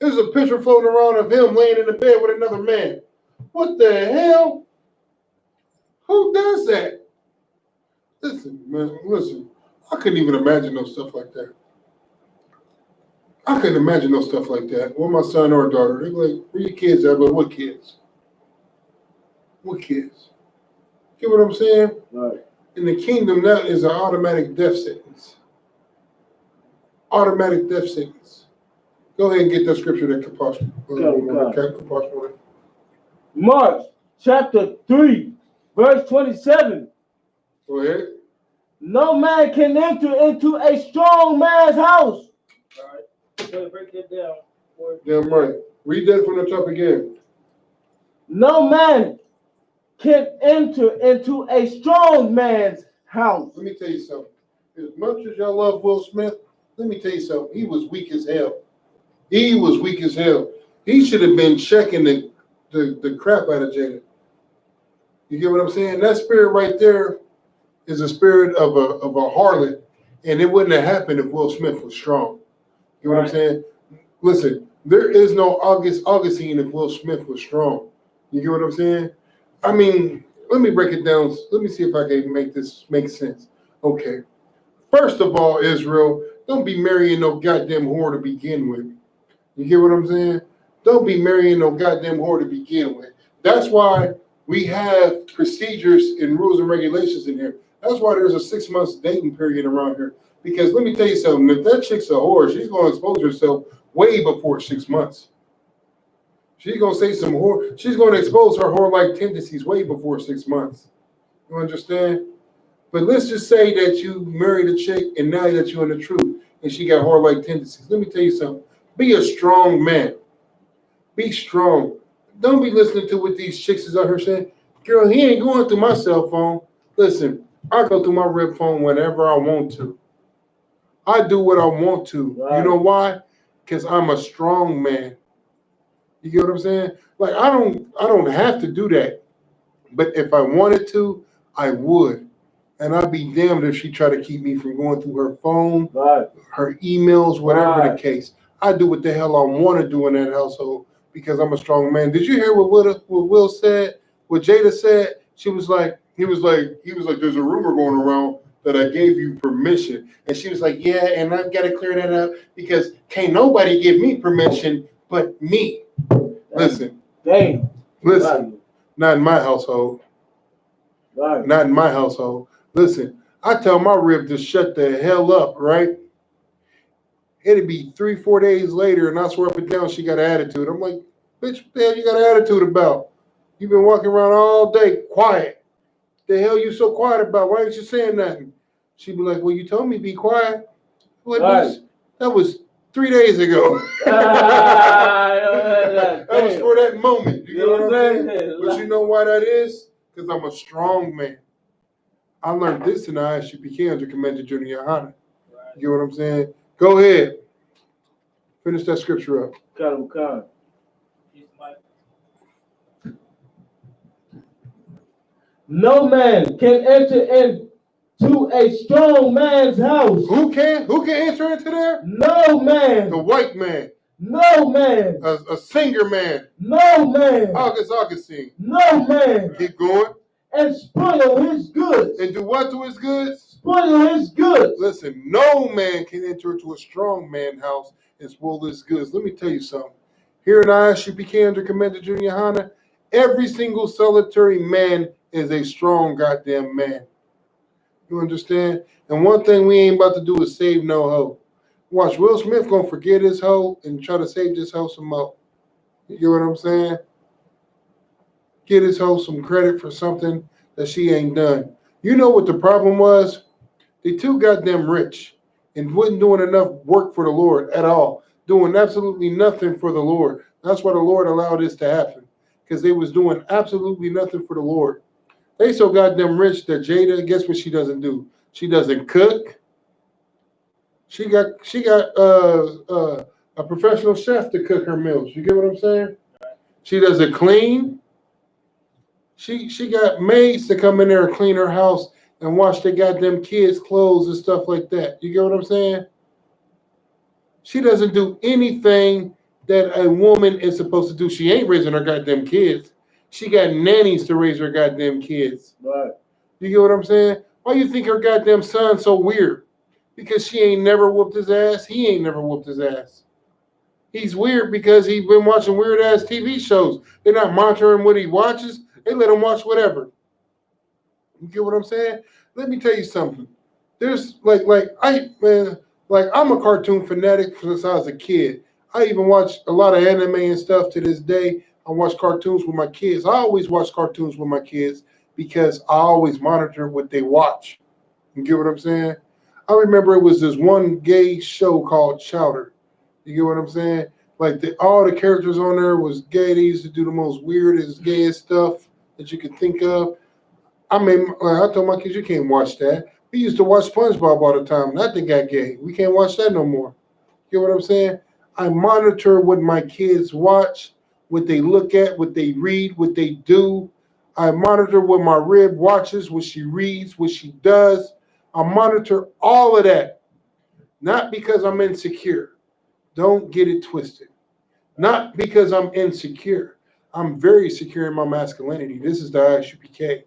There's a picture floating around of him laying in the bed with another man. What the hell? Who does that? Listen, man, listen. I couldn't even imagine no stuff like that. I couldn't imagine no stuff like that. With my son or daughter, they're like, where your kids at? But what kids? What kids? Get what I'm saying? Right. In the kingdom, that is an automatic death sentence. Automatic death sentence. Go ahead and get that scripture that Kaposh. Mark chapter 3, verse 27. Go ahead. No man can enter into a strong man's house. All right. Go break that down. Damn right. Read that from the top again. No man can enter into a strong man's house. Let me tell you something. As much as y'all love Will Smith, let me tell you something. He was weak as hell. He was weak as hell. He should have been checking the crap out of Jada. You get what I'm saying? That spirit right there is a spirit of a harlot, and it wouldn't have happened if Will Smith was strong. You know what I'm saying? Listen, there is no Augustine if Will Smith was strong. You get what I'm saying? I mean, let me break it down. Let me see if I can make this make sense. Okay. First of all, Israel, don't be marrying no goddamn whore to begin with. You get what I'm saying? Don't be marrying no goddamn whore to begin with. That's why we have procedures and rules and regulations in here. That's why there's a 6 months dating period around here. Because let me tell you something, if that chick's a whore, she's going to expose herself way before 6 months. She's going to say some whore. She's going to expose her whore-like tendencies way before 6 months. You understand? But let's just say that you married a chick and now that you're in the truth and she got whore-like tendencies. Let me tell you something. Be a strong man. Be strong. Don't be listening to what these chicks is out here saying. Girl, he ain't going through my cell phone. Listen, I go through my rib phone whenever I want to. I do what I want to. Right. You know why? Because I'm a strong man. You get what I'm saying? Like I don't have to do that. But if I wanted to, I would. And I'd be damned if she tried to keep me from going through her phone, Right. her emails, whatever Right. the case. I do what the hell I want to do in that household because I'm a strong man. Did you hear what Will said? What Jada said? He was like, there's a rumor going around that I gave you permission. And she was like, yeah, and I've got to clear that up because can't nobody give me permission but me. Listen. Damn. Listen. Not in my household. Right. Not in my household. Listen, I tell my rib to shut the hell up, right? It'd be 3-4 days later, and I swear up and down she got an attitude. I'm like, bitch, what the hell you got an attitude about? You've been walking around all day quiet. The hell you so quiet about? Why ain't you saying nothing? She'd be like, well, you told me be quiet. Like, Right. that was 3 days ago. That was for that moment. You know what I'm saying? But you know why that is? Because I'm a strong man. I learned this in I.S.U.P.K under Commander GEN.YAHANNA. You know what I'm saying? Go ahead. Finish that scripture up. No man can enter into a strong man's house. Who can? Who can enter into there? No man. The white man. No man. A singer man. No man. Augustine. No man. Keep going. And spoil his goods. And do what to his goods? Spoil his goods. Listen, no man can enter into a strong man's house and spoil his goods. Let me tell you something. Here in I.S.U.P.K under Commander GEN.YAHANNA, every single solitary man is a strong goddamn man. You understand? And one thing we ain't about to do is save no hoe. Watch, Will Smith gonna forget his hoe and try to save this hoe some more. You get what I'm saying? Get his hoe some credit for something that she ain't done. You know what the problem was? They too goddamn rich and wasn't doing enough work for the Lord at all. Doing absolutely nothing for the Lord. That's why the Lord allowed this to happen. Because they was doing absolutely nothing for the Lord. They so goddamn rich that Jada, guess what she doesn't do? She doesn't cook. She got a professional chef to cook her meals. You get what I'm saying? She doesn't clean. She got maids to come in there and clean her house and wash their goddamn kids' clothes and stuff like that. You get what I'm saying? She doesn't do anything that a woman is supposed to do. She ain't raising her goddamn kids. She got nannies to raise her goddamn kids. Right. You get what I'm saying? Why you think her goddamn son's so weird? Because she ain't never whooped his ass. He ain't never whooped his ass. He's weird because he's been watching weird ass TV shows. They're not monitoring what he watches. They let him watch whatever. You get what I'm saying? Let me tell you something. There's I'm a cartoon fanatic since I was a kid. I even watch a lot of anime and stuff to this day. I watch cartoons with my kids. I always watch cartoons with my kids because I always monitor what they watch. You get what I'm saying? I remember it was this one gay show called Chowder. You get what I'm saying? Like all the characters on there was gay. They used to do the most weirdest, gayest stuff that you could think of. I mean, I told my kids, you can't watch that. We used to watch SpongeBob all the time. That thing got gay. We can't watch that no more. You get what I'm saying? I monitor what my kids watch, what they look at, what they read, what they do. I monitor what my rib watches, what she reads, what she does. I monitor all of that. Not because I'm insecure. Don't get it twisted. Not because I'm insecure. I'm very secure in my masculinity. This is the I.S.U.P.K.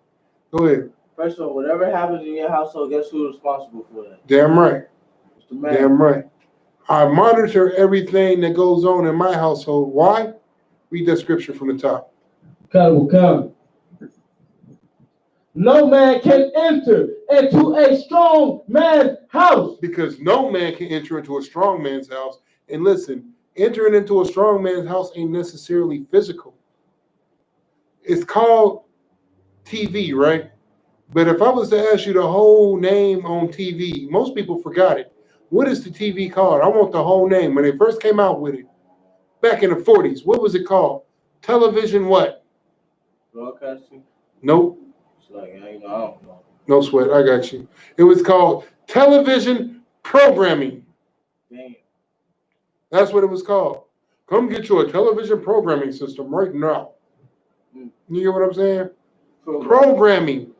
Go ahead. First of all, whatever happens in your household, guess who's responsible for that? Damn right. It's the man. Damn right. I monitor everything that goes on in my household. Why? Read that scripture from the top. Come. No man can enter into a strong man's house. Because no man can enter into a strong man's house. And listen, entering into a strong man's house ain't necessarily physical. It's called TV, right? But if I was to ask you the whole name on TV, most people forgot it. What is the TV called? I want the whole name. When they first came out with it, back in the 40s, what was it called? Television what? Broadcasting? Nope. It's like, I don't know. No sweat, I got you. It was called television programming. Damn. That's what it was called. Come get you a television programming system right now. You get what I'm saying? Programming.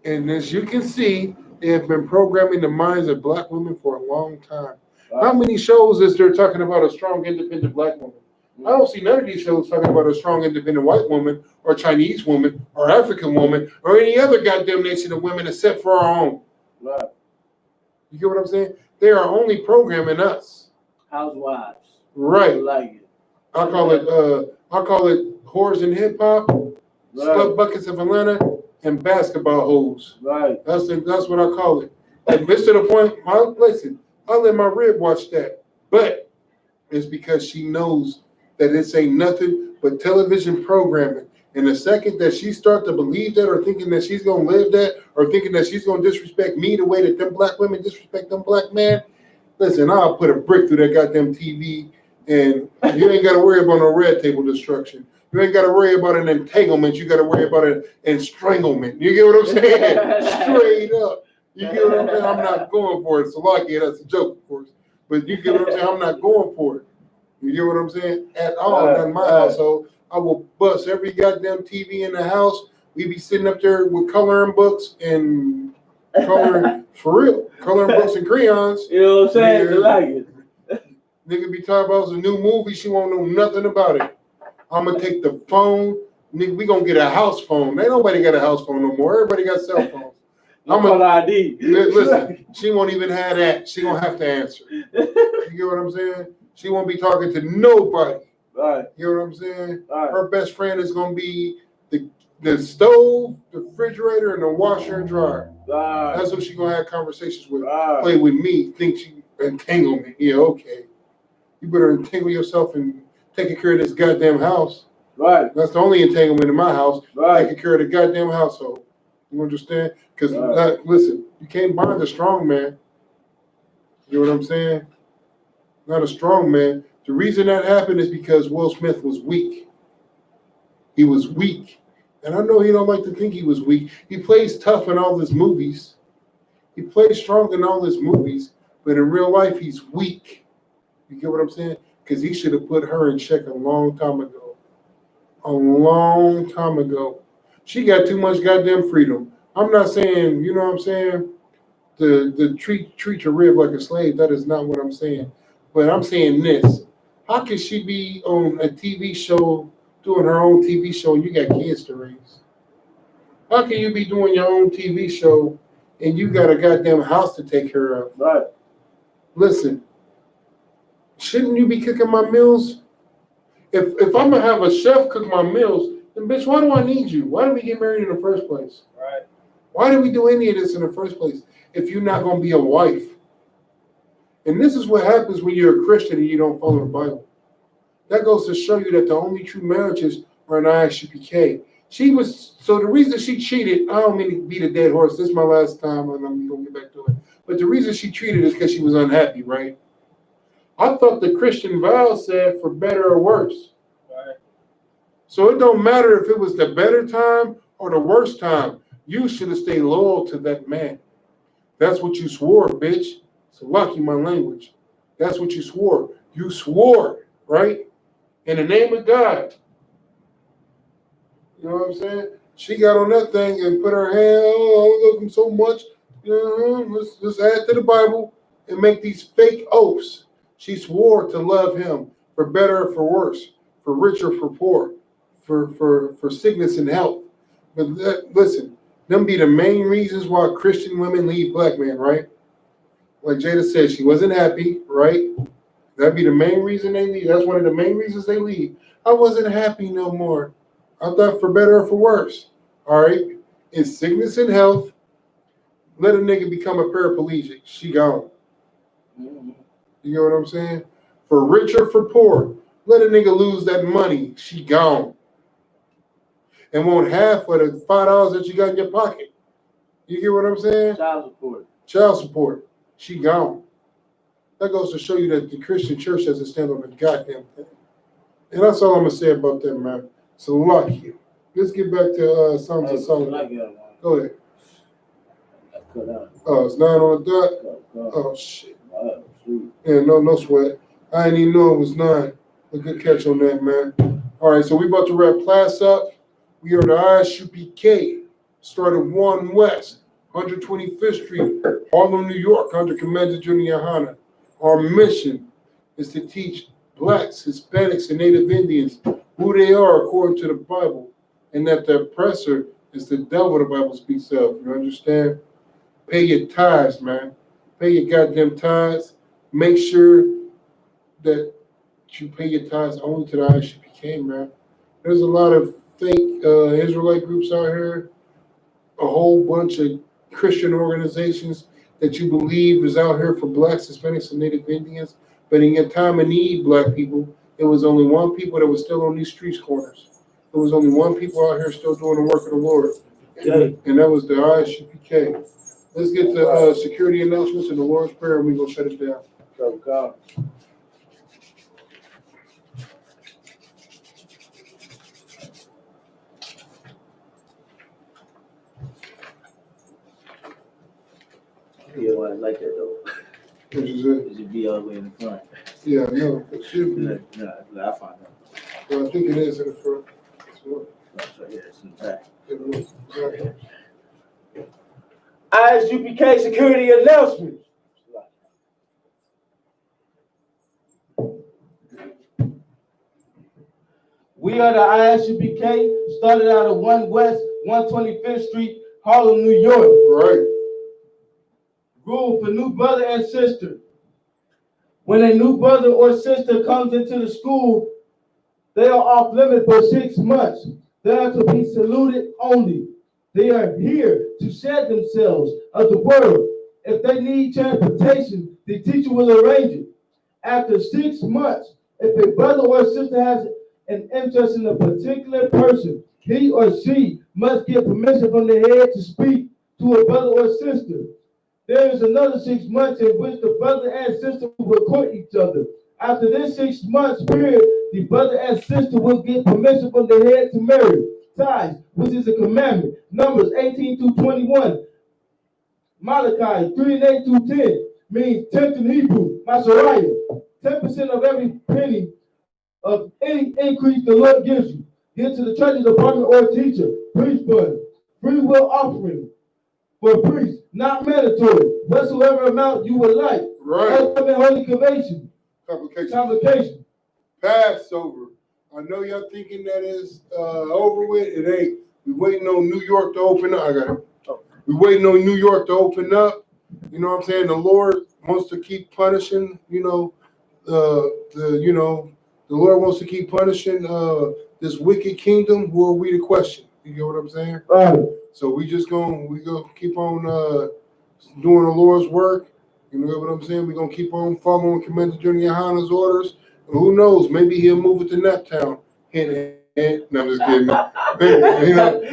And as you can see, they have been programming the minds of black women for a long time. How many shows is there talking about a strong, independent black woman? I don't see none of these shows talking about a strong, independent white woman or Chinese woman or African woman or any other goddamn nation of women except for our own. Right. You get what I'm saying? They are only programming us. Housewives. Right. I like it. I call it whores and hip hop, slut buckets of Atlanta, and basketball hoes. Right. That's what I call it. And this to the point, listen, I let my rib watch that. But it's because she knows that this ain't nothing but television programming. And the second that she start to believe that or thinking that she's going to live that or thinking that she's going to disrespect me the way that them black women disrespect them black men, listen, I'll put a brick through that goddamn TV and you ain't got to worry about no red table destruction. You ain't got to worry about an entanglement. You got to worry about an estranglement. You get what I'm saying? Straight up. You get what I'm saying? I'm not going for it. So lucky, that's a joke, of course. But you get what I'm saying? I'm not going for it. You get what I'm saying? At all, not in my household. I will bust every goddamn TV in the house. We be sitting up there with coloring books and coloring, for real, coloring books and crayons. You know what I'm saying? You like it. Nigga be talking about a new movie. She won't know nothing about it. I'm going to take the phone. Nigga, we going to get a house phone. Ain't nobody got a house phone no more. Everybody got cell phones. I'm an ID. Listen, she won't even have that. She going to have to answer. You get what I'm saying? She won't be talking to nobody. Right. You know what I'm saying? Right. Her best friend is going to be the stove, the refrigerator, and the washer and dryer. Right. That's who she going to have conversations with. Right. Play with me. Think she entanglement. Yeah, okay. You better entangle yourself in taking care of this goddamn house. Right. That's the only entanglement in my house. Right. Taking care of the goddamn household. You understand? Because, listen, you can't bind a strong man. You know what I'm saying? Not a strong man. The reason that happened is because Will Smith was weak. He was weak. And I know he don't like to think he was weak. He plays tough in all his movies. He plays strong in all his movies. But in real life, he's weak. You get what I'm saying? Because he should have put her in check a long time ago. A long time ago. She got too much goddamn freedom. I'm not saying, you know what I'm saying, to treat your rib like a slave. That is not what I'm saying. But I'm saying this. How can she be on a TV show, doing her own TV show, and you got kids to raise? How can you be doing your own TV show and you got a goddamn house to take care of? Right. Listen, shouldn't you be cooking my meals? If I'm gonna have a chef cook my meals, then bitch, why do I need you? Why did we get married in the first place? Right. Why did we do any of this in the first place if you're not gonna be a wife? And this is what happens when you're a Christian and you don't follow the Bible. That goes to show you that the only true marriages are an I.S.U.P.K. So the reason she cheated, I don't mean to beat a dead horse. This is my last time and I'm gonna get back to it. But the reason she cheated is because she was unhappy, right? I thought the Christian vow said for better or worse. Right. So it don't matter if it was the better time or the worst time. You should have stayed loyal to that man. That's what you swore, bitch. So lucky my language. That's what you swore. You swore, right? In the name of God. You know what I'm saying? She got on that thing and put her hand, oh, I love him so much. Let's add to the Bible and make these fake oaths. She swore to love him for better or for worse, for rich or for poor, for sickness and health. But listen, them be the main reasons why Christian women leave black men, right? Like Jada said, she wasn't happy, right? That'd be the main reason they leave. That's one of the main reasons they leave. I wasn't happy no more. I thought for better or for worse. All right? It's sickness and health. Let a nigga become a paraplegic. She gone. You know what I'm saying? For rich or for poor. Let a nigga lose that money. She gone. And want half of the $5 that you got in your pocket. You get what I'm saying? Child support. Child support. She gone. That goes to show you that the Christian church doesn't stand on the goddamn thing. And that's all I'm going to say about that, man. So, lucky. Let's get back to Psalms of Solomon. Go ahead. Oh, it's 9 on the dot? Oh, shit. Yeah, no sweat. I didn't even know it was 9. A good catch on that, man. All right, so we about to wrap class up. We are the I.S.U.P.K. Started 1 West, 125th Street, Harlem, New York, under Commander GEN.YAHANNA. Our mission is to teach blacks, Hispanics, and Native Indians who they are according to the Bible, and that the oppressor is the devil the Bible speaks of. You understand? Pay your tithes, man. Pay your goddamn tithes. Make sure that you pay your tithes only to the I.S.U.P.K, man. There's a lot of fake Israelite groups out here, a whole bunch of Christian organizations that you believe is out here for blacks, Hispanics, and Native Indians. But in your time of need, black people, it was only one people that was still on these street corners. There was only one people out here still doing the work of the Lord. And that was the I.S.U.P.K. Let's get to security announcements and the Lord's Prayer, and we're going to shut it down. Yeah, well, I like that though. What you say? It should be all the way in the front. Yeah, no, it should be. No, I find that. Well, I think it is in the front. So, That's right here. It's in the back. exactly. I.S.U.P.K. security announcement. We are the I.S.U.P.K. Started out of 1 West, 125th Street, Harlem, New York. Right. Rule for new brother and sister. When a new brother or sister comes into the school, they are off limit for 6 months. They are to be saluted only. They are here to shed themselves of the world. If they need transportation, the teacher will arrange it. After 6 months, if a brother or sister has an interest in a particular person, he or she must get permission from the head to speak to a brother or sister. There is another 6 months in which the brother and sister will court each other. After this 6 months period, the brother and sister will get permission from the head to marry. Tithes, which is a commandment. Numbers 18 through 21. Malachi 3 and 8 through 10 means 10th in Hebrew, Masariah. 10% of every penny of any increase the Lord gives you. Give to the treasury department or teacher. Priest fund. Free will offering for priests, not mandatory. Whatsoever amount you would like. Right. Holy convocation. Convocation. Passover. I know y'all thinking that is over with. It ain't. We waiting on New York to open up. I got it. We waiting on New York to open up. You know what I'm saying? The Lord wants to keep punishing. The Lord wants to keep punishing this wicked kingdom. Who are we to question? You get what I'm saying? Right. So we gonna keep on doing the Lord's work. You know what I'm saying? We're gonna keep on following Commander GEN.YAHANNA's orders. And who knows? Maybe he'll move it to Naptown. No, I'm just kidding.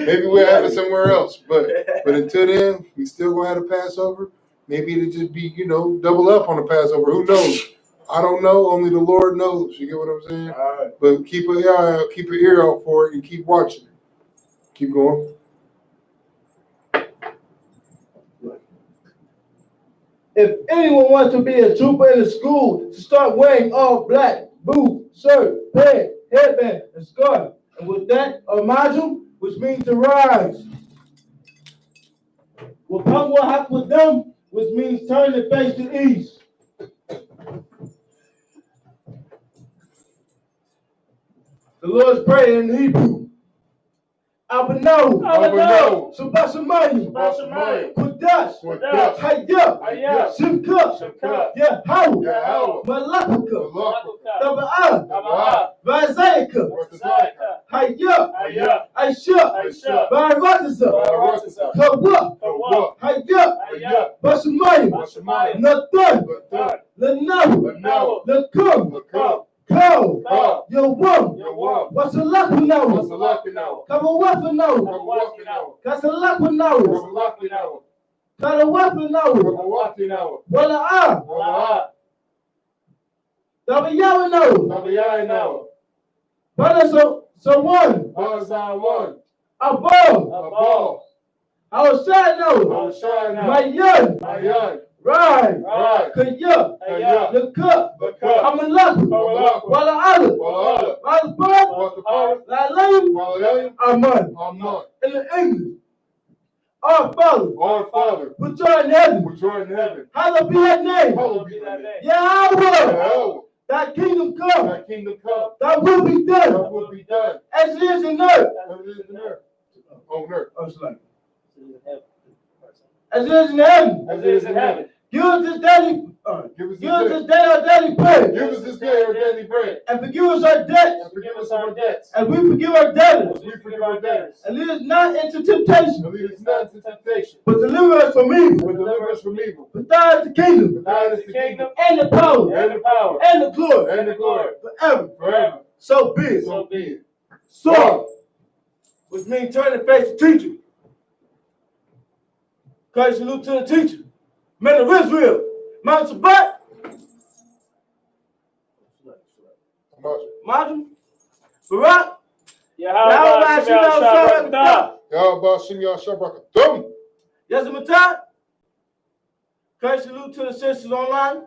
Maybe we'll have it somewhere else. But until then, we still gonna have the Passover. Maybe it'll just be, double up on the Passover. Who knows? I don't know. Only the Lord knows. You get what I'm saying? All right. But keep an eye out, keep an ear out for it, and keep watching. Keep going. If anyone wants to be a trooper in the school, to start wearing all black, boot, shirt, pants, headband, and scarf. And with that, a module, which means to rise. Will come what happen with them, which means turn and face to east. The Lord's Prayer in Hebrew. Abano, Shabashamayim, Kodash, Hayya, Shimka, Yahweh, Malakaka, Taba'ah, Vazayaka, Hayya, Aisha, Baratasa, Kawa, Hayya, Bashamayim, Nathan, Lanahu, Lakum, Come. Come. Yawum. Yawum. Wasalakinawa. Wasalakinawa. Kabawafinawa. Kabawafinawa. Kasalakinawa. Kasalakinawa. Kalawafinawa. Kabawafinawa. Wala'a. Wala'a. Dabayawinawa. Tabayayinawa. Brother, so one. Balasan one. Above. Above. Outside Outside My young. Mayan. Right. Right. Kaya. Kaya. The cup. The cup. Amalak. Amalak. Wala'ala. Wala'ala. Wala'ala. Wala'ala. La'alayim. Wala'alayim. Aman. Aman. In the English. Our Father. Our Father. Which art in heaven. Which art in heaven. Hallowed be thy name. Hallowed be thy name. Yahweh. Yahweh. Thy kingdom come. Thy kingdom come. Thy will be Thy done. will be done. As it is in earth. As it is in earth. On earth. As it is in heaven. As it is in heaven. Give us this daily. Give us Give us this this day our daily bread. Give us this day our daily bread. And forgive us our debts. And forgive us our debts. As we forgive our debtors. As we forgive our debtors. And lead us not into temptation. And lead us not into temptation. But deliver us from evil. But deliver us from evil. For thine is the kingdom. For thine is the kingdom. And the power. And the power. And the glory. And the glory. Forever. Forever. So be it. So be it. So, which means turn and face the teacher. Christ salute to the teacher. Men of Israel. Mount Shabbat. Majum. Barak. Yahweh Shabbat. Yahweh Shem Yahshua. Yazamatat. Christ salute to the sisters online.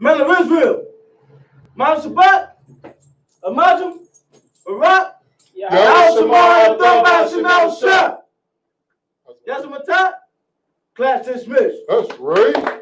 Men of Israel. Mount Shabbat. Majum. Barak. Yahweh Shabbat. Yazamatat. Class dismissed. That's right.